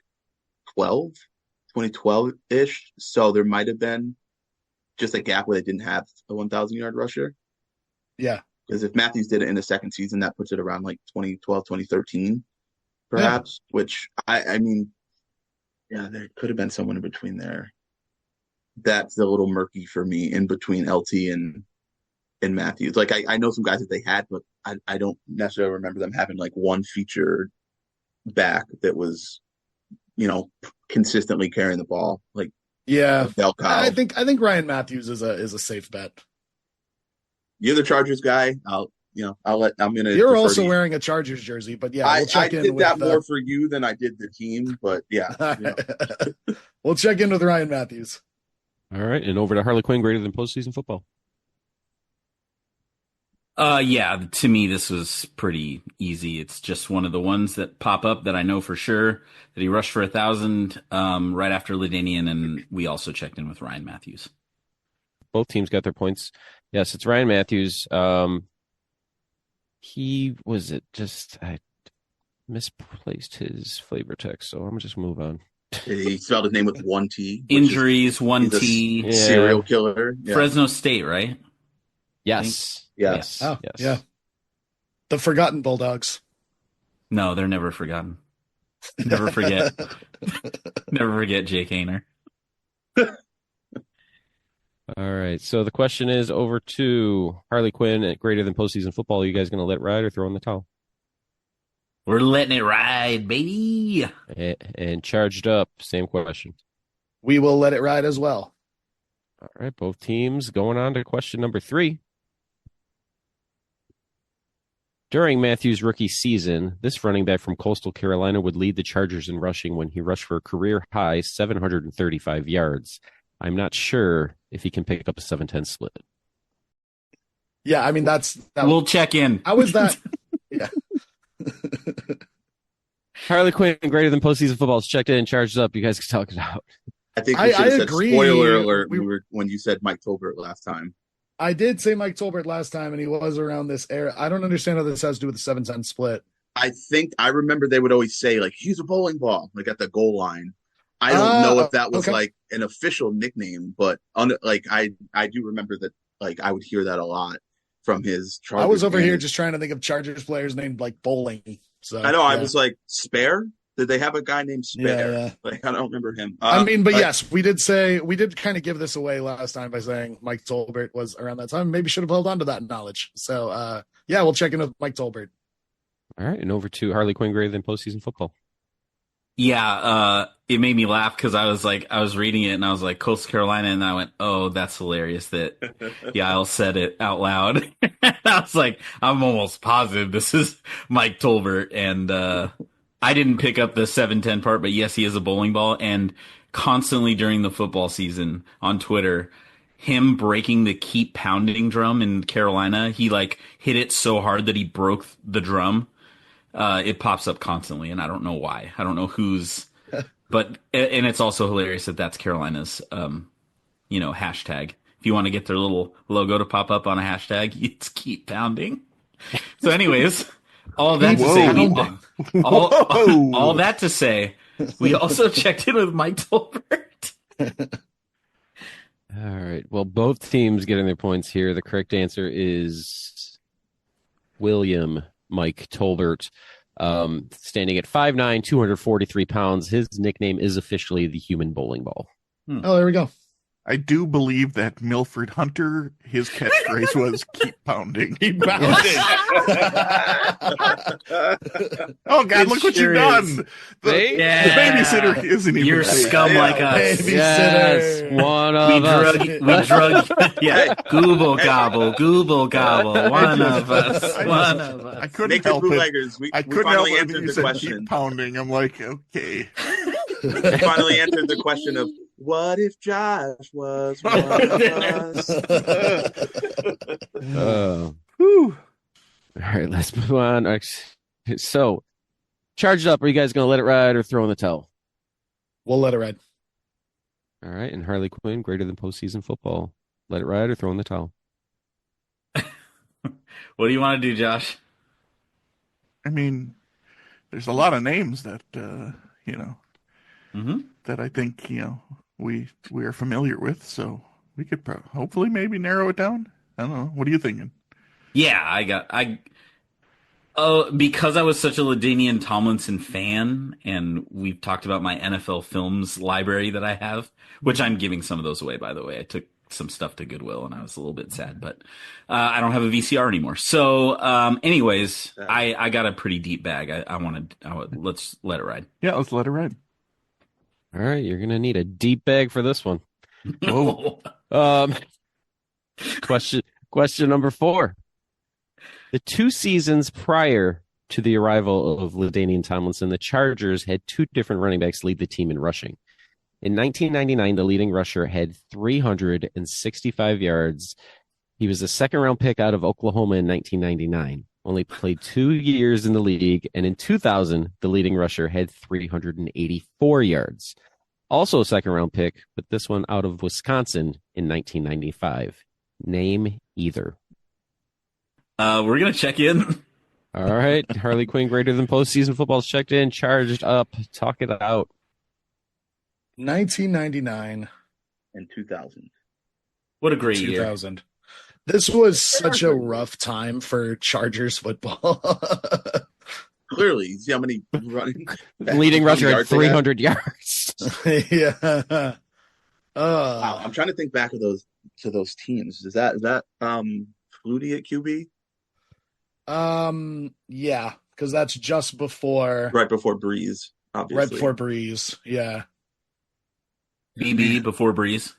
2012-ish. So there might have been just a gap where they didn't have a 1,000-yard rusher. Yeah. Because if Matthews did it in the second season, that puts it around like 2012, 2013, perhaps. Yeah. Which I mean, yeah, there could have been someone in between there. That's a little murky for me in between LT and Matthews. Like I know some guys that they had, but I don't necessarily remember them having like one featured back that was, consistently carrying the ball. Like bell cow. I think Ryan Matthews is a safe bet. You're the Chargers guy. You're also wearing a Chargers jersey, but yeah, we'll check I did that more for you than I did the team, but yeah. We'll check in with Ryan Matthews. All right, and over to Harley Quinn, greater than postseason football. Yeah, to me, this was pretty easy. It's just one of the ones that pop up that I know for sure that he rushed for 1,000 right after Ladanian, and we also checked in with Ryan Matthews. Both teams got their points. Yes, it's Ryan Matthews. I misplaced his flavor text, so I'm gonna just move on. He spelled his name with one T. Injuries, one T. Serial killer. Yeah. Fresno State, right? Yes. Yes. Oh, yes. Yeah. The Forgotten Bulldogs. No, they're never forgotten. Never forget. Never forget Jake Ainer. All right. So the question is over to Harley Quinn at greater than postseason football. Are you guys going to let it ride or throw in the towel? We're letting it ride, baby. And charged up. Same question. We will let it ride as well. All right. Both teams going on to question number 3. During Matthews' rookie season, this running back from Coastal Carolina would lead the Chargers in rushing when he rushed for a career-high 735 yards. I'm not sure if he can pick up a 7-10 split. Yeah, I mean, we'll check in. How was that? Yeah. Harley Quinn, greater than postseason football, is checked in, charged up. You guys can talk it out. I think we should have said spoiler alert when you said Mike Tolbert last time. I did say Mike Tolbert last time, and he was around this era. I don't understand how this has to do with the 7-10 split. I think I remember they would always say, like, he's a bowling ball, like at the goal line. I don't know if that was like an official nickname, but I do remember that, like, I would hear that a lot from his Chargers. I was over here just trying to think of Chargers players named like Bowling. So I know. Yeah. I was like, Spare? Did they have a guy named Spare? Yeah. Like, I don't remember him. Yes, we did kind of give this away last time by saying Mike Tolbert was around that time. Maybe should have held on to that knowledge. So, we'll check in with Mike Tolbert. All right, and over to Harley Quinn, greater than postseason football. Yeah, it made me laugh because I was reading it and I was like, Coastal Carolina, and I went, oh, that's hilarious that Yael said it out loud. I was like, I'm almost positive this is Mike Tolbert, and I didn't pick up the 7-10 part, but yes, he is a bowling ball, and constantly during the football season on Twitter, him breaking the keep pounding drum in Carolina, he like hit it so hard that he broke the drum. It pops up constantly, and I don't know why. I don't know who's, and it's also hilarious that that's Carolina's, hashtag. If you want to get their little logo to pop up on a hashtag, it's keep pounding. So anyways, all that to say, we also checked in with Mike Tolbert. All right. Well, both teams getting their points here. The correct answer is William Mike Tolbert, standing at 5'9", 243 pounds. His nickname is officially the human bowling ball. Oh, there we go. I do believe that Milford Hunter, his catchphrase was "keep pounding." Keep pounding. Oh God! Look what you've done. The babysitter isn't even. You're scum like us. Babysitter. Yes, one of us. We drug. Yeah. Google gobble. Google gobble. One of us. I couldn't help it. We couldn't finally help it. answered You the said question. keep pounding. I'm like, okay. We finally answered the question of What if Josh was one of us? Whew. All right, let's move on. So, charged up. Are you guys going to let it ride or throw in the towel? We'll let it ride. All right, and Harley Quinn, greater than postseason football. Let it ride or throw in the towel? What do you want to do, Josh? I mean, there's a lot of names that Mm-hmm. that I think we are familiar with, so we could hopefully maybe narrow it down. I don't know. What are you thinking? Yeah, because I was such a LaDainian Tomlinson fan, and we've talked about my NFL films library that I have, which I'm giving some of those away, by the way. I took some stuff to Goodwill, and I was a little bit sad, but I don't have a VCR anymore. So, anyways, I got a pretty deep bag. Let's let it ride. Yeah, let's let it ride. All right, you're going to need a deep bag for this one. Whoa. Question number 4. The 2 seasons prior to the arrival of LaDainian Tomlinson, the Chargers had 2 different running backs lead the team in rushing. In 1999, the leading rusher had 365 yards. He was a second-round pick out of Oklahoma in 1999. Only played 2 years in the league, and in 2000, the leading rusher had 384 yards. Also a second-round pick, but this one out of Wisconsin in 1995. Name either. We're going to check in. All right. Harley Quinn, greater than postseason football's checked in, charged up. Talk it out. 1999 and 2000. What a great year. 2000. This was such a rough time for Chargers football. Clearly, you see how many running leading rusher had 300 yards. Yeah. Wow, I'm trying to think back of those teams. Is that Flutie at QB? Yeah, because that's just before right before Breeze, obviously. Right before Breeze, yeah. BB before Breeze.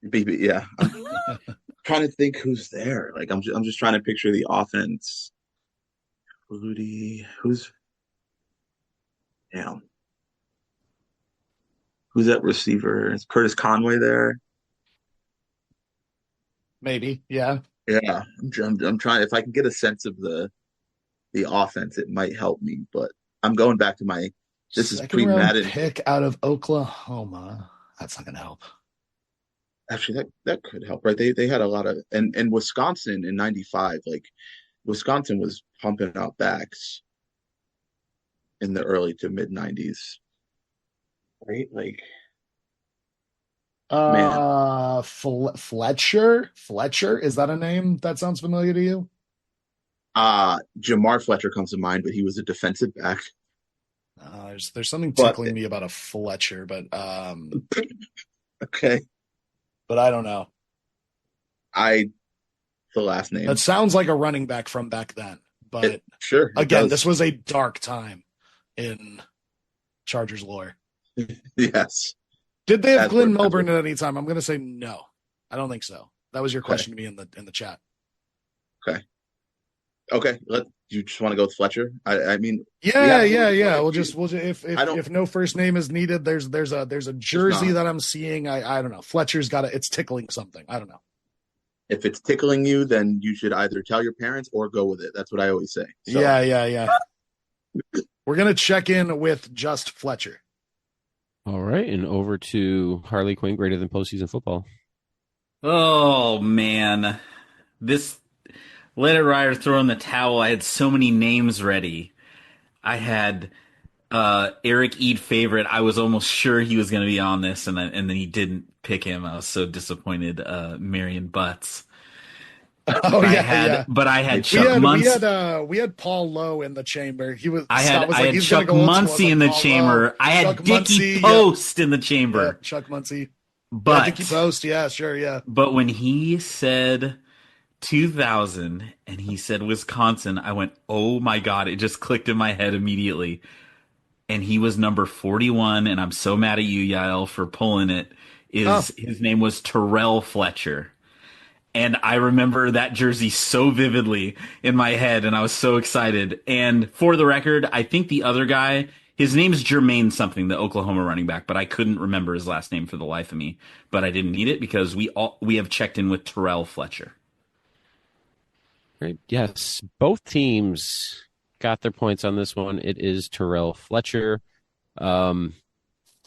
BB, yeah. I'm trying to think who's there. Like I'm just trying to picture the offense. Flutie, who's that receiver? Is Curtis Conway there? Maybe, yeah. Yeah, I'm trying. If I can get a sense of the offense, it might help me. But I'm going back to my. This is pre-Madden pick out of Oklahoma. That's not going to help. Actually, that could help, right? They had a lot of and Wisconsin in '95. Like Wisconsin was pumping out backs in the early to mid '90s, right? Like. Fletcher, is that a name that sounds familiar to you? Jamar Fletcher comes to mind, but he was a defensive back. There's something tickling me about a Fletcher, but okay, but I don't know. The last name that sounds like a running back from back then, but sure. Again, this was a dark time in Chargers lore. Yes. Did they have Glenn Milburn at any time? I'm going to say no. I don't think so. That was your question to me in the chat. Okay. You just want to go with Fletcher? I mean, yeah. We'll just if no first name is needed, there's a jersey that I'm seeing. I don't know. Fletcher's got it's tickling something. I don't know. If it's tickling you, then you should either tell your parents or go with it. That's what I always say. So. Yeah. We're gonna check in with just Fletcher. All right, and over to Harley Quinn, greater than postseason football. Oh, man. This Let It Ride or Throw in the Towel, I had so many names ready. I had Eric Eid favorite. I was almost sure he was going to be on this, and then he didn't pick him. I was so disappointed. Marion Butts. But I had Chuck Muncie. We had Paul Lowe in the chamber. I had Chuck Muncie in the chamber. I had Dickie Post in the chamber. Yeah, Chuck Muncie. But Dickie Post, yeah, sure, yeah. But when he said 2000 and he said Wisconsin, I went, oh my God, it just clicked in my head immediately. And he was number 41, and I'm so mad at you, Yael, for pulling it. His name was Terrell Fletcher. And I remember that jersey so vividly in my head, and I was so excited. And for the record, I think the other guy His name is Jermaine something, the Oklahoma running back, but I couldn't remember his last name for the life of me. But I didn't need it because we have checked in with Terrell Fletcher. Great. Yes, both teams got their points on this one. It is Terrell Fletcher. And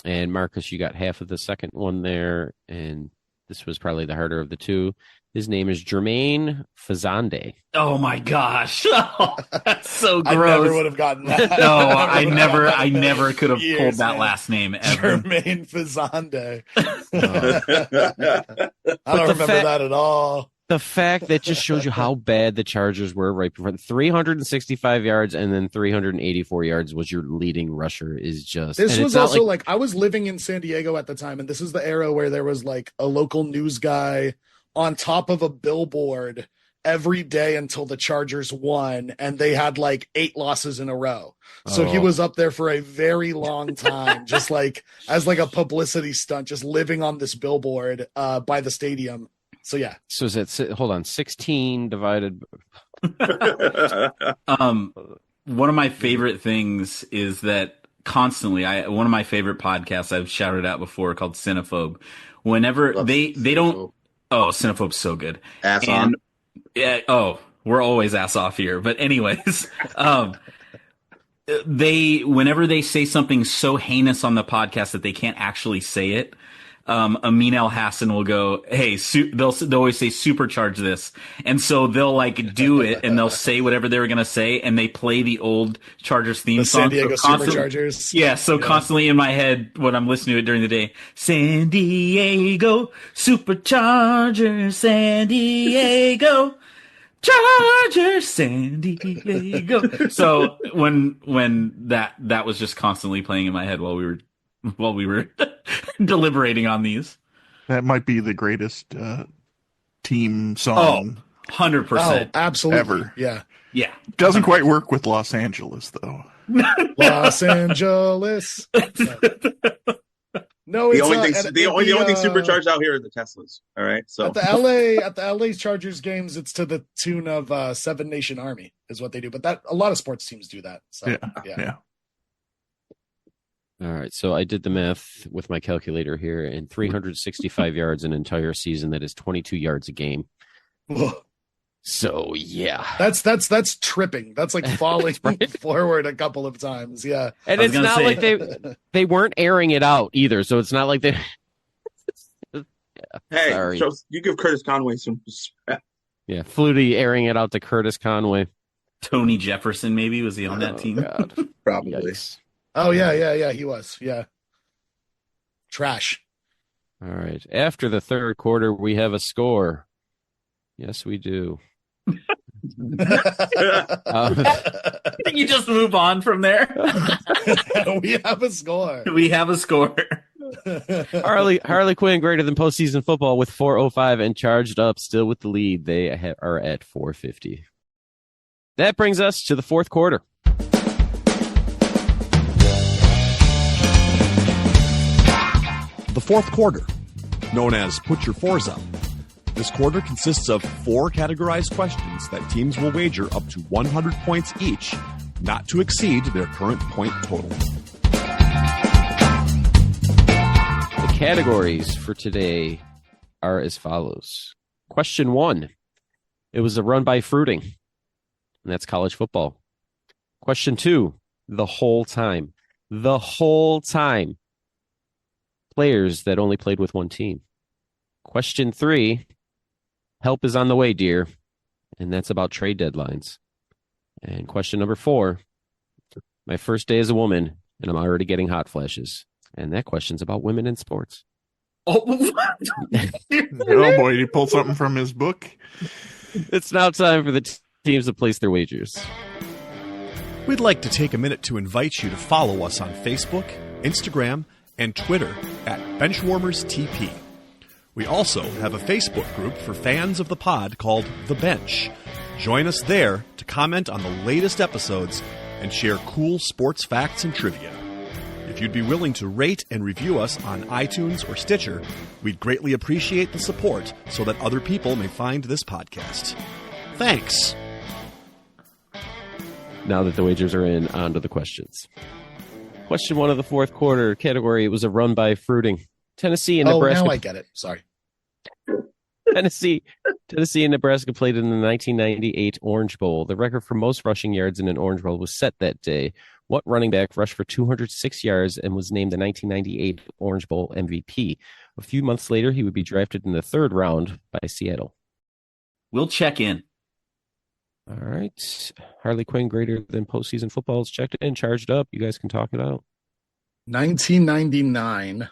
Marcus, you got half of the second one there, and this was probably the harder of the two. His name is Jermaine Fazande. Oh my gosh. Oh, that's so gross. I never would have gotten that. No, I never could have pulled that last name ever. Jermaine Fazande. I don't remember that at all. The fact that just shows you how bad the Chargers were right before. 365 yards and then 384 yards was your leading rusher is just. This was also like I was living in San Diego at the time, and this is the era where there was like a local news guy on top of a billboard every day until the Chargers won, and they had like 8 losses in a row. So he was up there for a very long time, just like as like a publicity stunt, just living on this billboard by the stadium. So yeah. So is it, hold on, 16 divided. One of my favorite things is that constantly, one of my favorite podcasts I've shouted out before called Cinephobe. Whenever they don't, Cinephobe's so good. Ass on. Yeah. We're always ass off here. But anyways, whenever they say something so heinous on the podcast that they can't actually say it, Amin El Hassan will go, hey, they'll always say supercharge this. And so they'll like do it and they'll say whatever they were going to say. And they play the old Chargers theme song. San Diego Superchargers. Yeah. So constantly in my head when I'm listening to it during the day, San Diego Superchargers, San Diego Chargers, San Diego. So when that was just constantly playing in my head while we were deliberating on these. That might be the greatest team song. 100%. Oh, absolutely. Ever. Yeah. Yeah. Doesn't quite work with Los Angeles, though. Los Angeles. No, it's the only thing supercharged out here are the Teslas. All right. So at the LA Chargers games, it's to the tune of Seven Nation Army is what they do. But that a lot of sports teams do that. So yeah. All right, so I did the math with my calculator here, and 365 yards an entire season, that is 22 yards a game. So, yeah. That's tripping. That's like falling forward a couple of times, yeah. And it's not like they weren't airing it out either, so it's not like they... Hey, sorry. So you give Curtis Conway some respect. Yeah, Flutie airing it out to Curtis Conway. Tony Jefferson, maybe, was he on that team? God. Probably. Yikes. Oh, yeah, he was. Yeah. Trash. All right. After the third quarter, we have a score. Yes, we do. I think you just move on from there. We have a score. We have a score. Harley Quinn greater than postseason football with 405 and charged up still with the lead. They are at 450. That brings us to the fourth quarter. The fourth quarter, known as Put Your Fours Up. This quarter consists of 4 categorized questions that teams will wager up to 100 points each, not to exceed their current point total. The categories for today are as follows. Question 1. It was a run by fruiting, and that's college football. Question 2. The whole time. The whole time. Players that only played with one team. Question 3, help is on the way, dear. And that's about trade deadlines. And question number 4, my first day as a woman, and I'm already getting hot flashes. And that question's about women in sports. Oh boy, did he pull something from his book? It's now time for the teams to place their wagers. We'd like to take a minute to invite you to follow us on Facebook, Instagram, and Twitter at BenchwarmersTP. We also have a Facebook group for fans of the pod called The Bench. Join us there to comment on the latest episodes and share cool sports facts and trivia. If you'd be willing to rate and review us on iTunes or Stitcher, we'd greatly appreciate the support so that other people may find this podcast. Thanks! Now that the wagers are in, on to the questions. Question 1 of the fourth quarter category was a run by fruiting. Tennessee and Nebraska. Now I get it. Sorry. Tennessee and Nebraska played in the 1998 Orange Bowl. The record for most rushing yards in an Orange Bowl was set that day. What running back rushed for 206 yards and was named the 1998 Orange Bowl MVP? A few months later, he would be drafted in the 3rd round by Seattle. We'll check in. All right. Harley Quinn greater than postseason football is checked in, charged up. You guys can talk it out. 1999.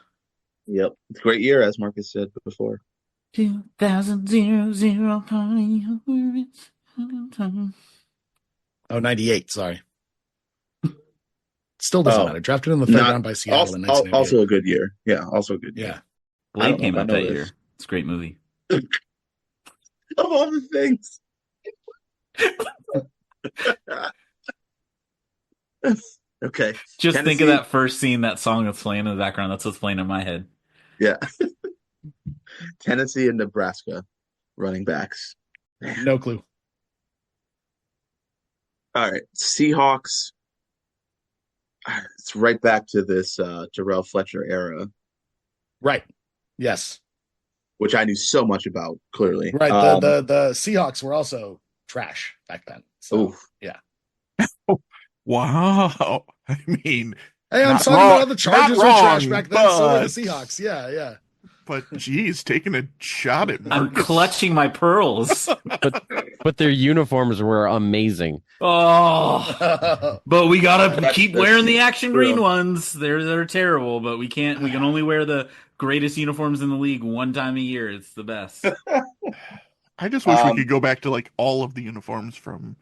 Yep. It's a great year, as Marcus said before. 2000. Oh, 98. Sorry. Still doesn't matter. Drafted in the 3rd round by Seattle in 1998. Also a good year. Yeah, also a good year. Yeah. Blade came out that year. It's a great movie. Of all the things. Okay. Just think of that first scene, that song that's playing in the background. That's what's playing in my head. Yeah. Tennessee and Nebraska running backs. No clue. All right. Seahawks. It's right back to this Terrell Fletcher era. Right. Yes. Which I knew so much about, clearly. Right. The Seahawks were also trash back then. So, oof. Yeah. Wow. I mean, hey, I'm talking about the Chargers were trash back then. So were the Seahawks. Yeah. But geez, taking a shot at Marcus. I'm clutching my pearls. But their uniforms were amazing. Oh, but we gotta keep wearing the action green ones. They're terrible, but we can't. We can only wear the greatest uniforms in the league one time a year. It's the best. I just wish we could go back to like all of the uniforms from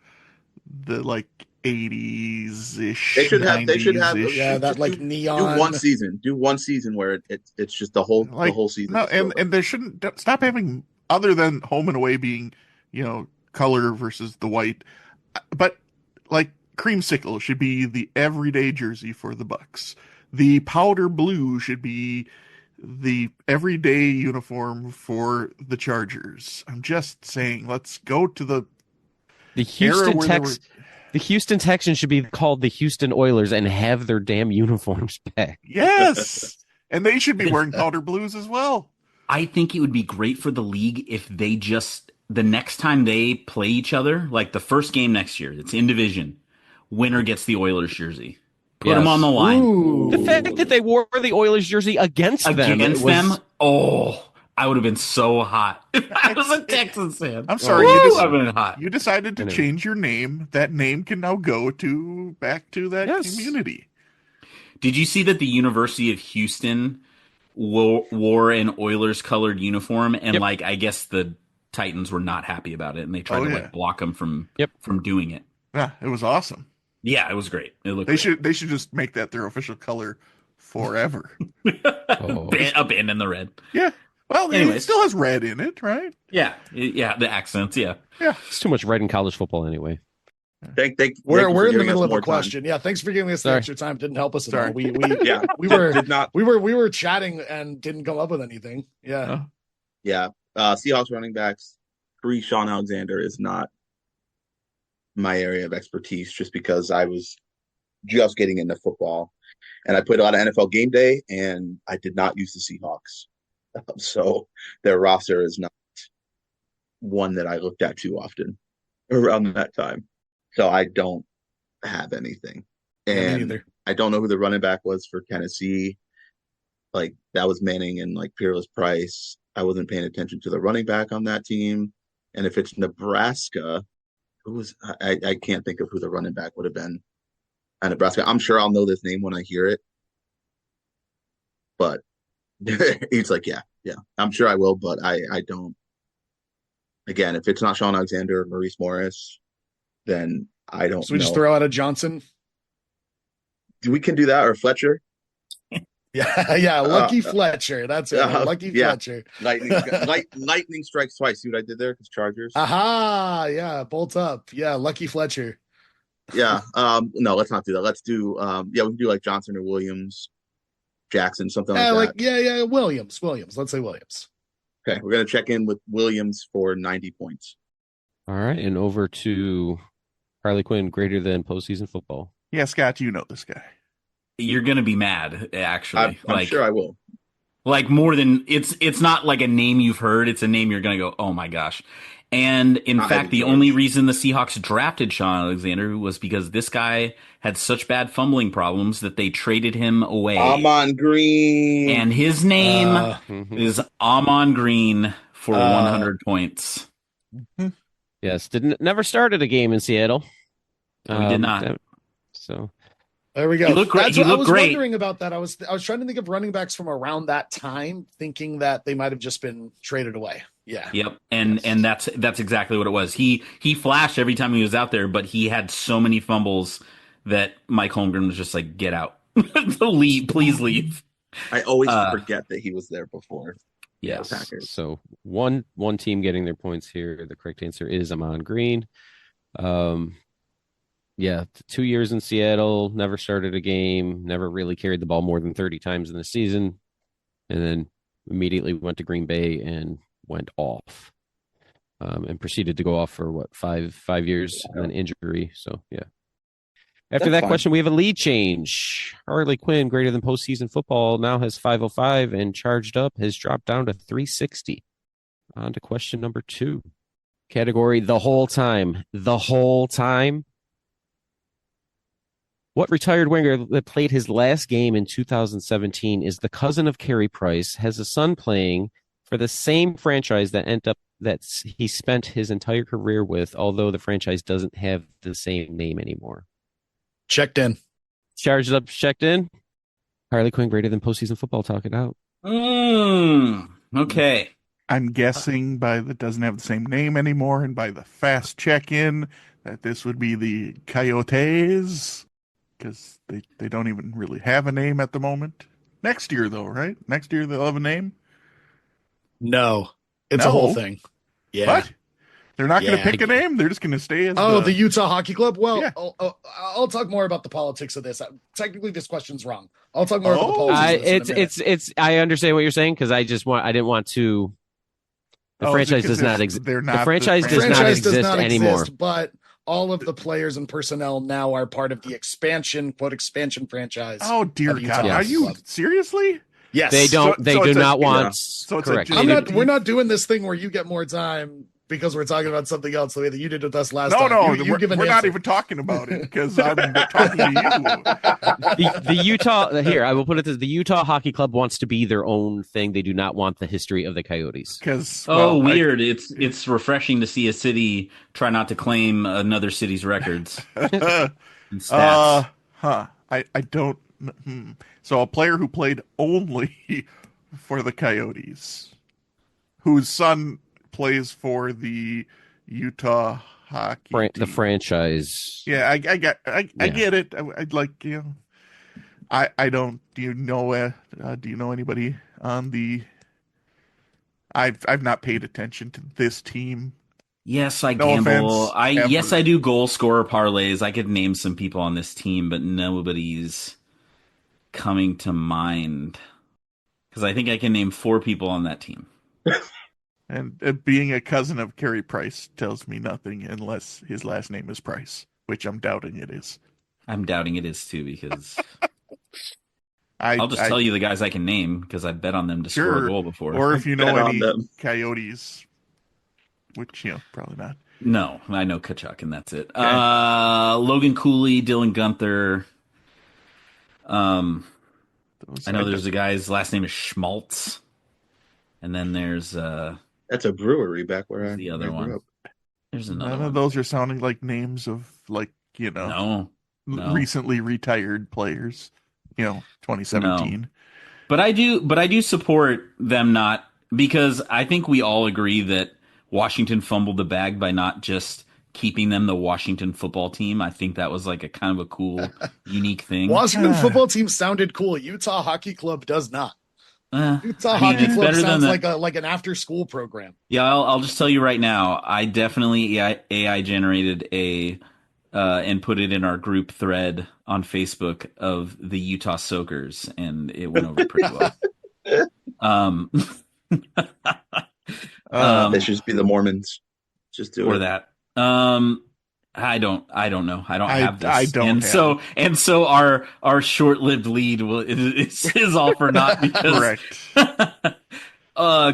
the like 80s ish. They should have that like neon. Do one season where it's just the whole season. No, and there shouldn't stop having, other than home and away being, color versus the white, but like creamsicle should be the everyday jersey for the Bucks. The powder blue should be the everyday uniform for the Chargers. I'm just saying, let's go to the Houston Texans should be called the Houston Oilers and have their damn uniforms back. Yes. And they should be wearing powder blues as well. I think it would be great for the league if they just, the next time they play each other, like the first game next year, it's in division, winner gets the Oilers jersey. Put them on the line. Ooh. The fact that they wore the Oilers jersey against them. Oh, I would have been so hot if I was a Texans fan. I'm sorry, hot. You decided to change your name. That name can now go back to that community. Did you see that the University of Houston wore an Oilers colored uniform, and I guess the Titans were not happy about it, and they tried to block them from doing it. Yeah, it was awesome. Yeah, it was great. It looked. They should just make that their official color forever. Abandon the red. Yeah. Well, it still has red in it, right? Yeah. The accents. Yeah. It's too much red in college football anyway. We're in the middle of a question. Yeah, thanks for giving us the extra time. Didn't help us at all. We were chatting and didn't come up with anything. Yeah. Yeah. Seahawks running backs. Sean Alexander is not my area of expertise, just because I was just getting into football and I played a lot of NFL game day, and I did not use the Seahawks. So their roster is not one that I looked at too often around that time. So I don't have anything. And I don't know who the running back was for Tennessee. Like, that was Manning and Peerless Price. I wasn't paying attention to the running back on that team. And if it's Nebraska, I can't think of who the running back would have been at Nebraska. I'm sure I'll know this name when I hear it. But it's yeah, I'm sure I will, but I don't. Again, if it's not Sean Alexander or Maurice Morris, then I don't know. So we just throw out a Johnson? We can do that, or Fletcher. Yeah, Lucky Fletcher. That's it. Lucky Fletcher. Lightning strikes twice. See what I did there? Because Chargers. Aha! Yeah, bolt up. Yeah, Lucky Fletcher. Yeah. No, let's not do that. Let's do. We can do Johnson or Williams, Jackson, something like that. Yeah. Williams. Let's say Williams. Okay, we're gonna check in with Williams for 90 points. All right, and over to Harley Quinn, greater than postseason football. Yeah, Scott, you know this guy. you're gonna be mad. Actually, I'm sure I will. like more than it's not like a name you've heard. It's a name you're gonna go, oh my gosh. And in Not fact, Eddie the only George. reason the Seahawks drafted Sean Alexander was because this guy had such bad fumbling problems that they traded him away. Amon Green. And his name Mhm. is Amon Green for Uh, 100 points. Yes, never started a game in Seattle. No, he did not. So There we go. He looked great. That's He what I looked was great. wondering about that. I was trying to think of running backs from around that time, thinking that they might have just been traded away. Yeah. Yep, and that's exactly what it was. He flashed every time he was out there, but he had so many fumbles that Mike Holmgren was just like, "Get out, leave, please leave." I always forget that he was there before. yes. The Packers. So one team getting their points here. The correct answer is Amon Green. Yeah, 2 years in Seattle, never started a game, never really carried the ball more than 30 times in the season, and then immediately went to Green Bay and went off, and proceeded to go off for what, five years and then injury. So yeah. After That's that fine. question, we have a lead change. Harley Quinn, greater than postseason football, now has 505 and charged up, has dropped down to 360. On to question number 2. Category the whole time. The whole time. What retired winger that played his last game in 2017 is the cousin of Carey Price, has a son playing for the same franchise that he spent his entire career with, although the franchise doesn't have the same name anymore. Checked in. Charged up, checked in. Harley Quinn, greater than postseason football, talk it out. Okay. I'm guessing by the doesn't have the same name anymore, and by the fast check-in that this would be the Coyotes, because they don't even really have a name at the moment. Next year, though, right? Next year they'll have a name. No, it's No. a whole thing. Yeah. What? They're not going to Yeah. pick a name. They're just going to stay as the Utah Hockey Club. Well, Yeah. I'll talk more about the politics of this. Technically, this question's wrong. I'll talk more about the Oh. politics. of this in a minute. It's. I understand what you're saying because I didn't want to. The Oh, is it franchise 'cause does not it's- exist. they're The not the franchise does not franchise exist does not anymore. exist, but all of the players and personnel now are part of the expansion franchise. Oh dear of Utah God! Are Hockey you Club. seriously? Yes. They don't. So- they so do it's a- not want. yeah. So it's a correct. joint- They do- We're not doing this thing where you get more time because we're talking about something else the way that you did with us last No, time. no, You give an we're not answer. even talking about it because I'm talking to you. the Utah here. I will put it this: the Utah Hockey Club wants to be their own thing. They do not want the history of the Coyotes. Because Weird. It's refreshing to see a city try not to claim another city's records and stats. I don't. So a player who played only for the Coyotes, whose son plays for the Utah hockey The team. franchise. Yeah, I get it. I'd like, I don't. Do you know anybody on the? I've not paid attention to this team. Yes, I No gamble. offense, Yes, ever. I do goal scorer parlays. I could name some people on this team, but nobody's coming to mind. Because I think I can name 4 people on that team. And being a cousin of Carey Price tells me nothing unless his last name is Price, which I'm doubting it is. I'm doubting it is too, because I'll I'll just tell you the guys I can name because I bet on them to score Sure. a goal before. Or if you know Bet on any them. Coyotes, which probably not. No, I know Kachuk, and that's it. Okay. Logan Cooley, Dylan Gunther. Those I know there's a guy's last name is Schmaltz, and then there's That's a brewery back where the I other grew one. up. There's another None one. of those are sounding like names of No, recently retired players. 2017. but I do support them not, because I think we all agree that Washington fumbled the bag by not just keeping them the Washington football team. I think that was like a kind of a cool, unique thing. Washington football team sounded cool. Utah Hockey Club does not. Utah I mean, Hockey it's Club better than sounds the- like an after school program. Yeah, I'll just tell you right now. I definitely AI generated and put it in our group thread on Facebook of the Utah Soakers, and it went over pretty well. They should just be the Mormons. Just do Or it. that. I don't know. I don't I- have this. I don't and have so our short-lived lead is all for naught because Correct.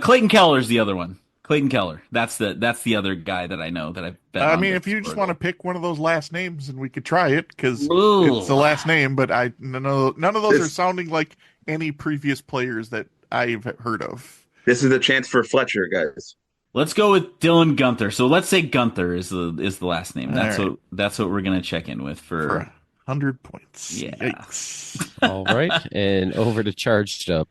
Clayton Keller's the other one. Clayton Keller. That's the other guy that I know that I've bet I on mean, that if you just scored want to goal. pick one of those last names, and we could try it because Ooh. it's the last name. But none of those are This- sounding like any previous players that I've heard of. This is a chance for Fletcher, guys. Let's go with Dylan Gunther. So let's say Gunther is the last name. That's All right. that's what we're gonna check in with For for 100 points. Yeah. Yikes. All right, and over to Charged Up.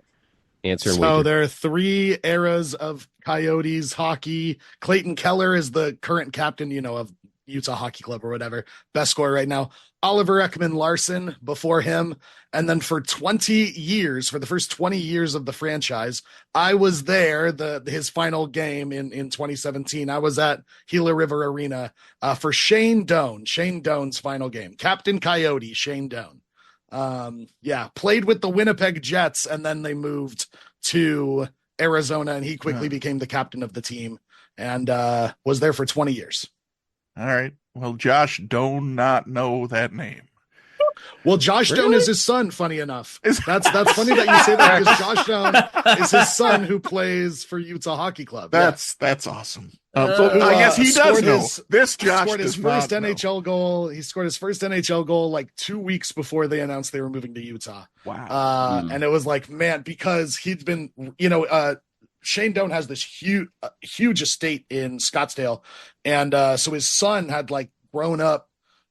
Answer and So wager. there are 3 eras of Coyotes hockey. Clayton Keller is the current captain, of Utah Hockey Club or whatever. Best scorer right now. Oliver Ekman Larson before him. And then for 20 years, for the first 20 years of the franchise, I was there, his final game in 2017. I was at Gila River Arena for Shane Doan. Shane Doan's final game. Captain Coyote, Shane Doan. Played with the Winnipeg Jets, and then they moved to Arizona, and he quickly became the captain of the team and was there for 20 years. All right. Well, Josh, do not know that name. Well, Josh Doan Really? is his son, funny enough. That's funny that you say that because Josh Doan is his son who plays for Utah Hockey Club. That's awesome. Who, I guess he does scored know. his- This Josh scored his does first not know. NHL goal. He scored his first NHL goal like 2 weeks before they announced they were moving to Utah. Wow. And it was like, man, because he'd been, Shane Doan has this huge estate in Scottsdale. And so his son had like grown up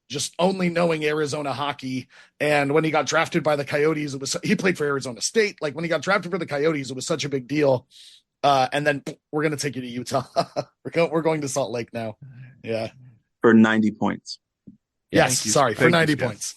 just only knowing Arizona hockey. And when he got drafted by the Coyotes, he played for Arizona State. Like when he got drafted for the Coyotes, it was such a big deal. And then we're going to take you to Utah. We're going to Salt Lake now. Yeah. For 90 points. Yes. you. Sorry, for Thank you, 90 Jeff. points.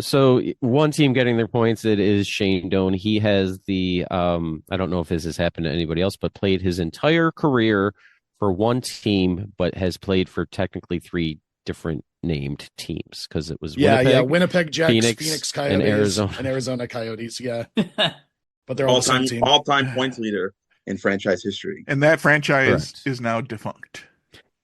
So one team getting their points, it is Shane Doan. He has the I don't know if this has happened to anybody else, but played his entire career for one team, but has played for technically 3 different named teams because it was Winnipeg Jets, Phoenix, Coyotes, and and Arizona Coyotes. Yeah, but they're all the same team. All-time points leader in franchise history. And that franchise Correct. is now defunct.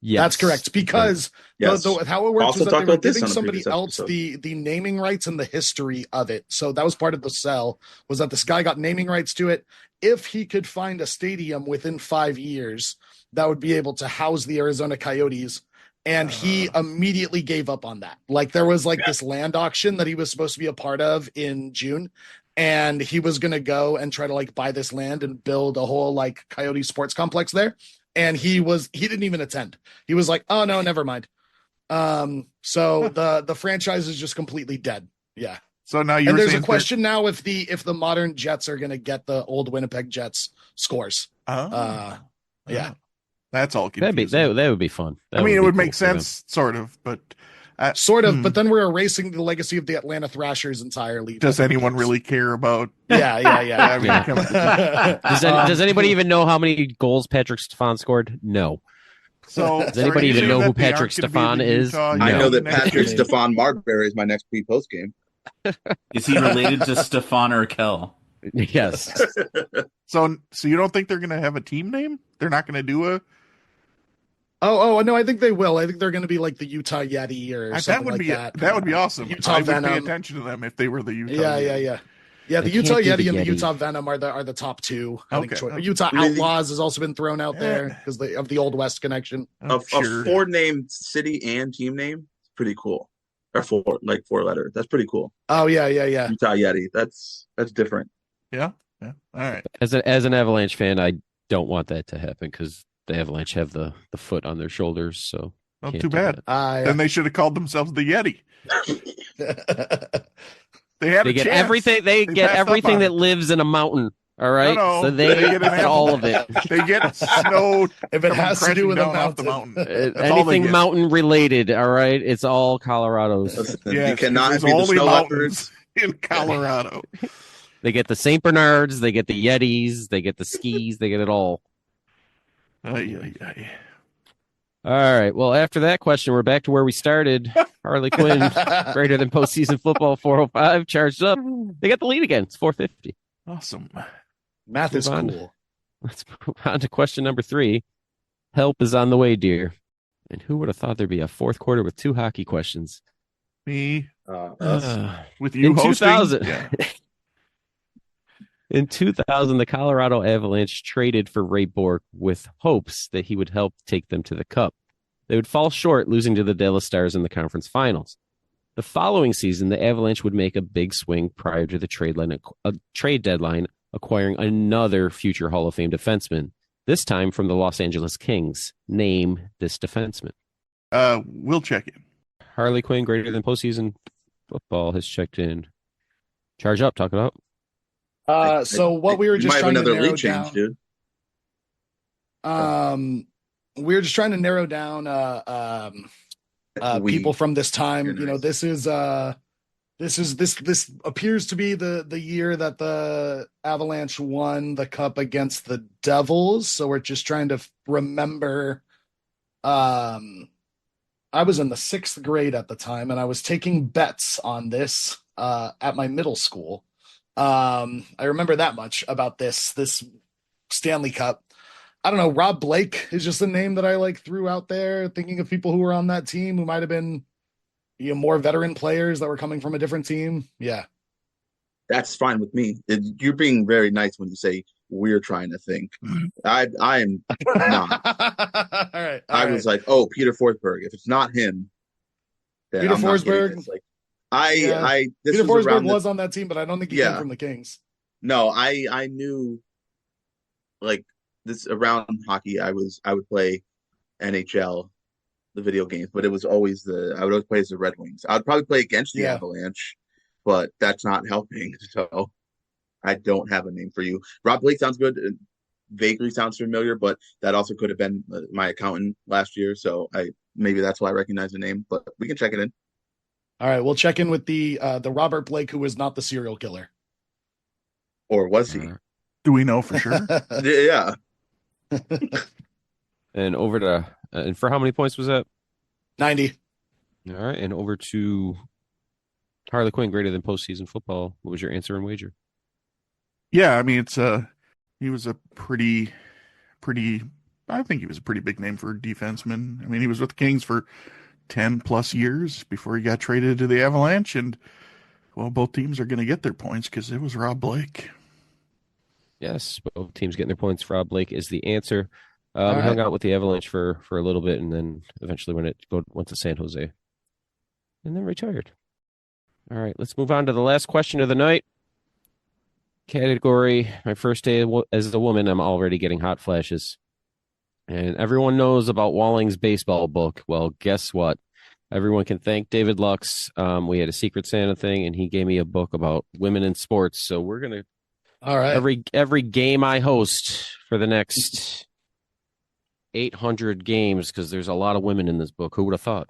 Yes. That's correct because Yes. how it worked Also was that talked they were about this giving on a somebody previous else episode. the naming rights and the history of it. So that was part of the sell, was that this guy got naming rights to it. If he could find a stadium within 5 years that would be able to house the Arizona Coyotes, and he immediately gave up on that. Like there was this land auction that he was supposed to be a part of in June, and he was going to go and try to buy this land and build a whole Coyote sports complex there. And he didn't even attend. He was like, oh no, never mind. So the franchise is just completely dead. Yeah. So now And you're there's saying a question now if the modern Jets are going to get the old Winnipeg Jets scores. Yeah. That's all That'd be confusing. that would be fun. That I mean, it be would cool make for them. sense, sort of, but Sort of, but then we're erasing the legacy of the Atlanta Thrashers entirely. does anyone really care about? Yeah. I mean, Yeah. come on. Does anybody even know how many goals Patrick Stefan scored? No. So Does anybody even know who Patrick Stefan Stefan is? I No. know that next Patrick game. Stefan Marbury is my next pre-post game. Is he related to Stefan Urkel? Yes. So you don't think they're going to have a team name? They're not going to do a. Oh no, I think they will. I think they're going to be like the Utah Yeti or something That would like be that. that would be awesome. Utah I would pay Venom. attention to them if they were the Utah. Yeah. The They Utah can't do Yeti the and the Yeti. Utah Venom are the top 2. I think Okay. Utah Really? Outlaws has also been thrown out there because of the Old West connection. Oh, A 4-name city and team name, pretty cool. Or 4 letter. That's pretty cool. Oh yeah. Utah Yeti. That's different. Yeah. All right. As an Avalanche fan, I don't want that to happen because the Avalanche have the foot on their shoulders. So Well, can't too do bad. that. Then they should have called themselves the Yeti. They had They a get chance. everything. They get passed up everything on that it. lives in a mountain. All right, No, so they they get an get all of it. They get snow If it coming has to do crashing with a down off the mountain. mountain. That's all they Anything get. mountain related. All right, it's all Colorado's. Listen, Yes, you cannot there's be the only snow mountains leopards. in Colorado. They get the Saint Bernards. They get the Yetis. They get the skis. They get it all. Ay, ay, ay. All right. Well, after that question, we're back to where we started. Harley Quinn, greater than postseason football, 405, charged up. They got the lead again. It's 450. Awesome. Math is Move on. cool. Let's move on to question number 3. Help is on the way, dear. And who would have thought there'd be a fourth quarter with 2 hockey questions? Me Us. with you in hosting. 2000, Yeah. in 2000, the Colorado Avalanche traded for Ray Bourque with hopes that he would help take them to the Cup. They would fall short, losing to the Dallas Stars in the conference finals. The following season, the Avalanche would make a big swing prior to the trade deadline, acquiring another future Hall of Fame defenseman, this time from the Los Angeles Kings. Name this defenseman. We'll check in. Harley Quinn, greater than postseason football, has checked in. Charge up, talk it out. So what we were just might have trying to another narrow league change, down, dude. we were just trying to narrow down people from this time. You're You know, nice. this appears to be the year that the Avalanche won the cup against the Devils. So we're just trying to remember. I was in the 6th grade at the time, and I was taking bets on this at my middle school. I remember that much about this Stanley Cup. I don't know. Rob Blake is just a name that I like threw out there, thinking of people who were on that team who might have been, more veteran players that were coming from a different team. Yeah. That's fine with me. You're being very nice when you say we're trying to think. I am not. All right. I was like, oh, Peter Forsberg. If it's not him, then Peter I'm not getting Forsberg. this. Like, this Peter was Forsberg around was on that team, but I don't think he came from the Kings. No, I knew, like, this around hockey. I would play NHL, the video games, but it was always I would always play as the Red Wings. I would probably play against the Avalanche, but that's not helping. So I don't have a name for you. Rob Blake sounds good. It vaguely sounds familiar, but that also could have been my accountant last year. So maybe that's why I recognize the name, but we can check it in. All right, we'll check in with the Robert Blake, who was not the serial killer. Or was he? Do we know for sure? Yeah. And over to, and for how many points was that? 90. All right, and over to Harley Quinn, greater than postseason football. What was your answer and wager? Yeah, I mean, he was a pretty, I think he was a pretty big name for a defenseman. I mean, he was with the Kings for 10 plus years before he got traded to the Avalanche, and well, both teams are going to get their points because it was Rob Blake. Yes, both teams getting their points. Rob Blake is the answer. We right. hung out with the Avalanche for a little bit, and then eventually went to San Jose, and then retired. All right, let's move on to the last question of the night. Category, my first day as a woman, I'm already getting hot flashes. And everyone knows about Walling's baseball book. Well, guess what? Everyone can thank David Lux. We had a Secret Santa thing, and he gave me a book about women in sports. So we're going to, all right, every game I host for the next 800 games, because there's a lot of women in this book. Who would have thought?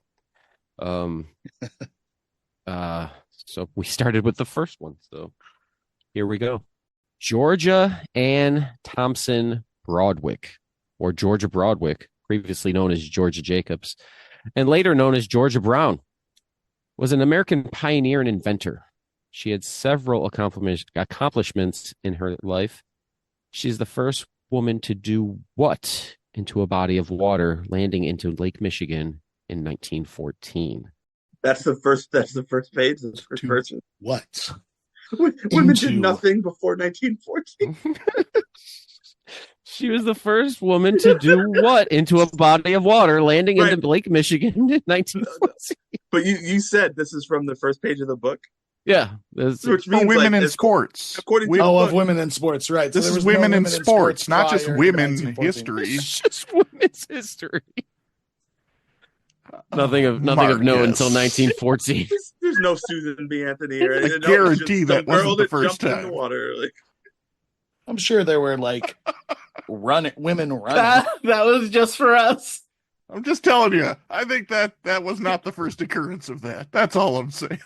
So we started with the first one. So here we go. Georgia Ann Thompson Broadwick, or Georgia Broadwick, previously known as Georgia Jacobs, and later known as Georgia Brown, was an American pioneer and inventor. She had several accomplishments in her life. She's the first woman to do what into a body of water, landing into Lake Michigan in 1914? That's the first page. That's the first person. What? Women did nothing before 1914. She was the first woman to do what into a body of water, landing into Lake Michigan in 1914. But you said this is from the first page of the book? Yeah. Which means women in sports. According to of women in sports, right. This so is women in sports, not just women history. It's just women's history. Nothing of note until 1914. There's no Susan B. Anthony or I guarantee that wasn't the first time. In the water. Like, I'm sure there were like women running. That was just for us. I'm just telling you. I think that was not the first occurrence of that. That's all I'm saying.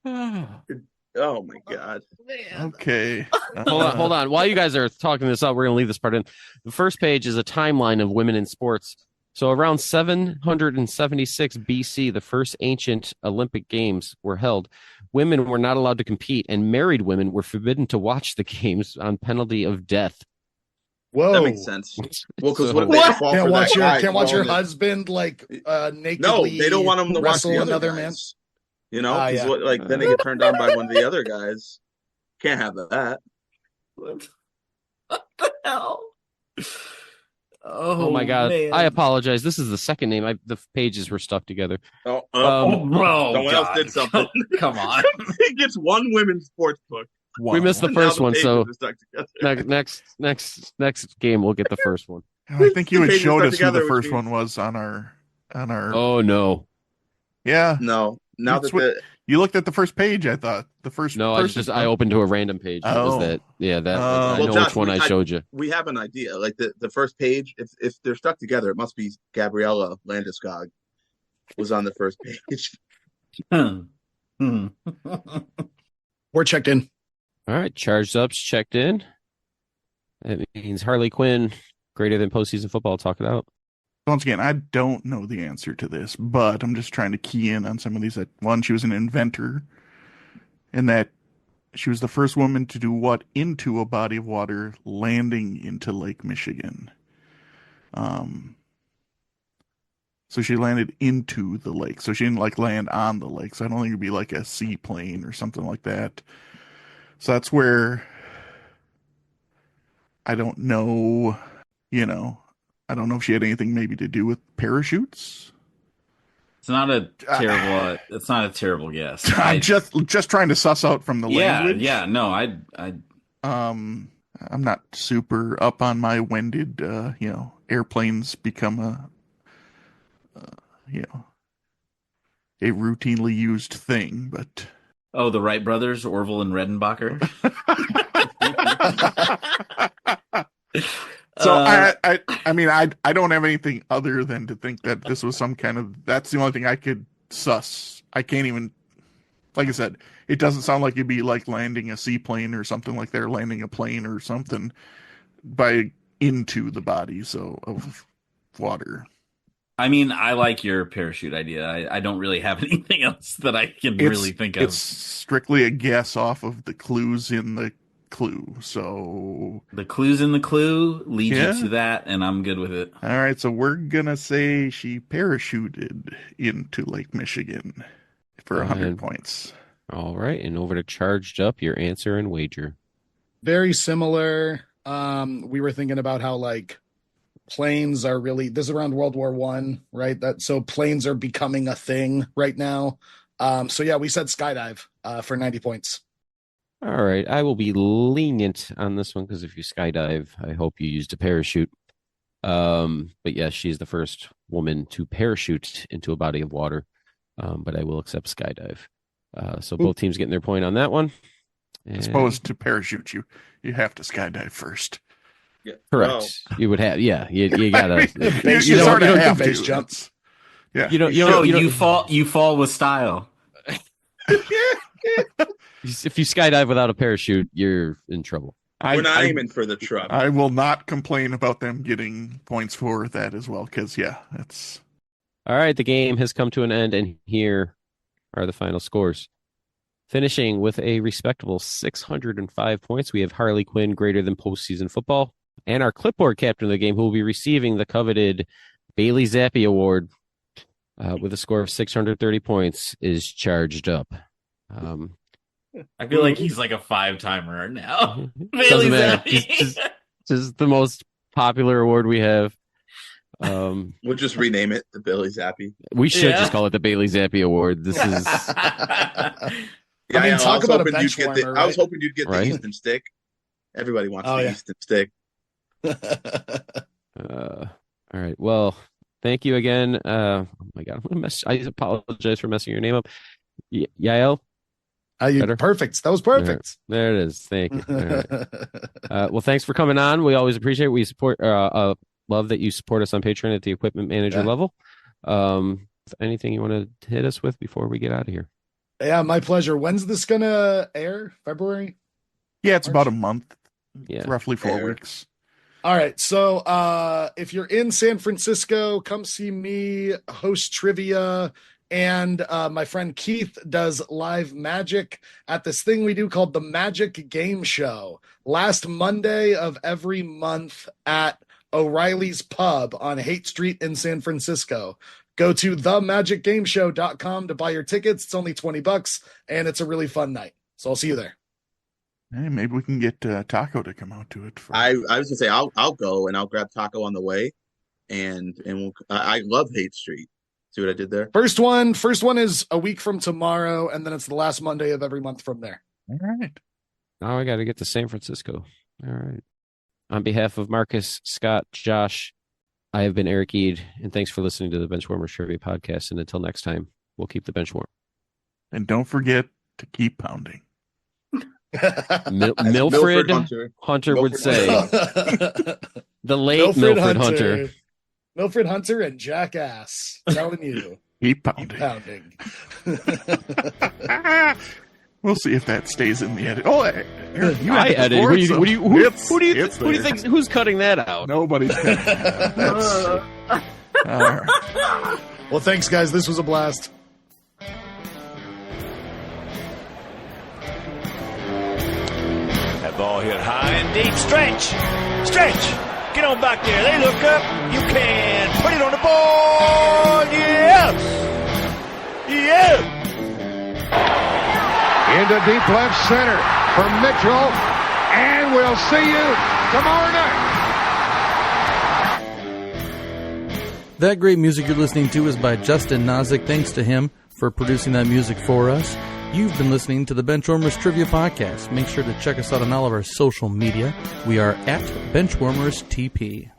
oh my God. Okay. Hold on. While you guys are talking this out, we're going to leave this part in. The first page is a timeline of women in sports. So around 776 BC, the first ancient Olympic Games were held. Women were not allowed to compete, and married women were forbidden to watch the games on penalty of death. Whoa. That makes sense. Well, because what if they What? fall Can't for watch that your guy can't watch your throwing it? husband like nakedly No, they don't want him to watch wrestle the other another guys. man. You know, because Yeah. then they get turned on by one of the other guys. Can't have that. What the hell? Oh my God! man. I apologize. This is the second name. The pages were stuck together. Oh, Someone else did something. Come on. He gets one women's sports book. We missed the And first now one, pages so are stuck together. next game we'll get the first one. I think you had Pages showed stuck us who together, the which first means- one was on our. Oh no! Yeah, No, now That's that what- you looked at the first page. I thought the first. No, person, I opened to a random page. That was Oh. that. Yeah, that. Oh. I Well, know Josh, which one I showed you. we have an idea. Like the first page, if they're stuck together, it must be Gabriella Landeskog was on the first page. We're checked in. All right, charged up's checked in. That means Harley Quinn greater than postseason football. Talk it out. Once again, I don't know the answer to this, but I'm just trying to key in on some of these. That one, she was an inventor, and that she was the first woman to do what into a body of water, landing into Lake Michigan. So she landed into the lake. So she didn't like land on the lake. So I don't think it'd be like a seaplane or something like that. So that's where I don't know, I don't know if she had anything maybe to do with parachutes. It's not a terrible guess. I'm just trying to suss out from the language. Yeah, no, I'm not super up on my when did airplanes become a routinely used thing, but Oh, the Wright brothers, Orville and Redenbacher. So I don't have anything other than to think that this was some kind of, that's the only thing I could suss. I can't even, like I said, it doesn't sound like it'd be like landing a seaplane or something like that, or landing a plane or something into the body of water. I mean, I like your parachute idea. I don't really have anything else that I can really think of. It's strictly a guess off of the clues in the clue. So the clues in the clue lead you to that, and I'm good with it. All right, so we're gonna say she parachuted into Lake Michigan for 100 points. All right, and over to charged up, your answer and wager. Very similar. We were thinking about how like planes are really, this is around World War I, right? So planes are becoming a thing right now. So yeah, we said skydive for 90 points. All right, I will be lenient on this one because if you skydive, I hope you used a parachute. But yes, she's the first woman to parachute into a body of water. But I will accept skydive. So both teams getting their point on that one. As opposed to parachute, you have to skydive first. Yeah. Correct. You would have, yeah. You gotta. you sort of have face to. jumps. Yeah. You fall with style. If you skydive without a parachute, you're in trouble. We're not aiming for the truck. I will not complain about them getting points for that as well, because that's. All right, the game has come to an end, and here are the final scores. Finishing with a respectable 605 points, we have Harley Quinn greater than postseason football, and our clipboard captain of the game, who will be receiving the coveted Bailey Zappi Award with a score of 630 points, is charged up. I feel like he's like a 5-timer now. Doesn't matter. Just the most popular award we have. We'll just rename it the Billy Zappi. We should just call it the Bailey Zappi Award. This is. Yeah, I mean, talk about a bench get warmer, I was right? hoping you'd get Right? the Easton stick. Everybody wants Oh, the yeah. Easton stick. All right. Well, thank you again. Oh my God, I'm gonna mess. I apologize for messing your name up. Yael. Better? Perfect. That was perfect. There it is. Thank you. All right. Well, thanks for coming on. We always appreciate it. We support. Love that you support us on Patreon at the equipment manager level. Anything you want to hit us with before we get out of here? Yeah, my pleasure. When's this gonna air? February? Yeah, it's about a month. Yeah. Roughly 4 weeks. All right. So if you're in San Francisco, come see me host trivia And my friend Keith does live magic at this thing we do called the Magic Game Show. Last Monday of every month at O'Reilly's Pub on Haight Street in San Francisco. Go to themagicgameshow.com to buy your tickets. It's only $20, and it's a really fun night. So I'll see you there. Hey, maybe we can get Taco to come out to it. I was gonna say I'll go and I'll grab Taco on the way, and I love Haight Street. See what I did there? First one is a week from tomorrow, and then it's the last Monday of every month from there. All right. Now I got to get to San Francisco. All right. On behalf of Marcus, Scott, Josh, I have been Eric Eid, and thanks for listening to the Benchwarmers Trivia Podcast. And until next time, we'll keep the bench warm. And don't forget to keep pounding. Milfred Hunter would say. The late Milfred Hunter. Milfred Hunter and Jackass. I'm telling you. Keep pounding. We'll see if that stays in the edit. Oh, Eric, you I edit. Who do you think? Who's cutting that out? Nobody's cutting that out. All right. Well, thanks, guys. This was a blast. That ball hit high and deep. Stretch. Get on back there. They look up. You can put it on the board. Yes. Into deep left center for Mitchell. And we'll see you tomorrow night. That great music you're listening to is by Justin Nozick. Thanks to him for producing that music for us. You've been listening to the Benchwarmers Trivia Podcast. Make sure to check us out on all of our social media. We are at Benchwarmers TP.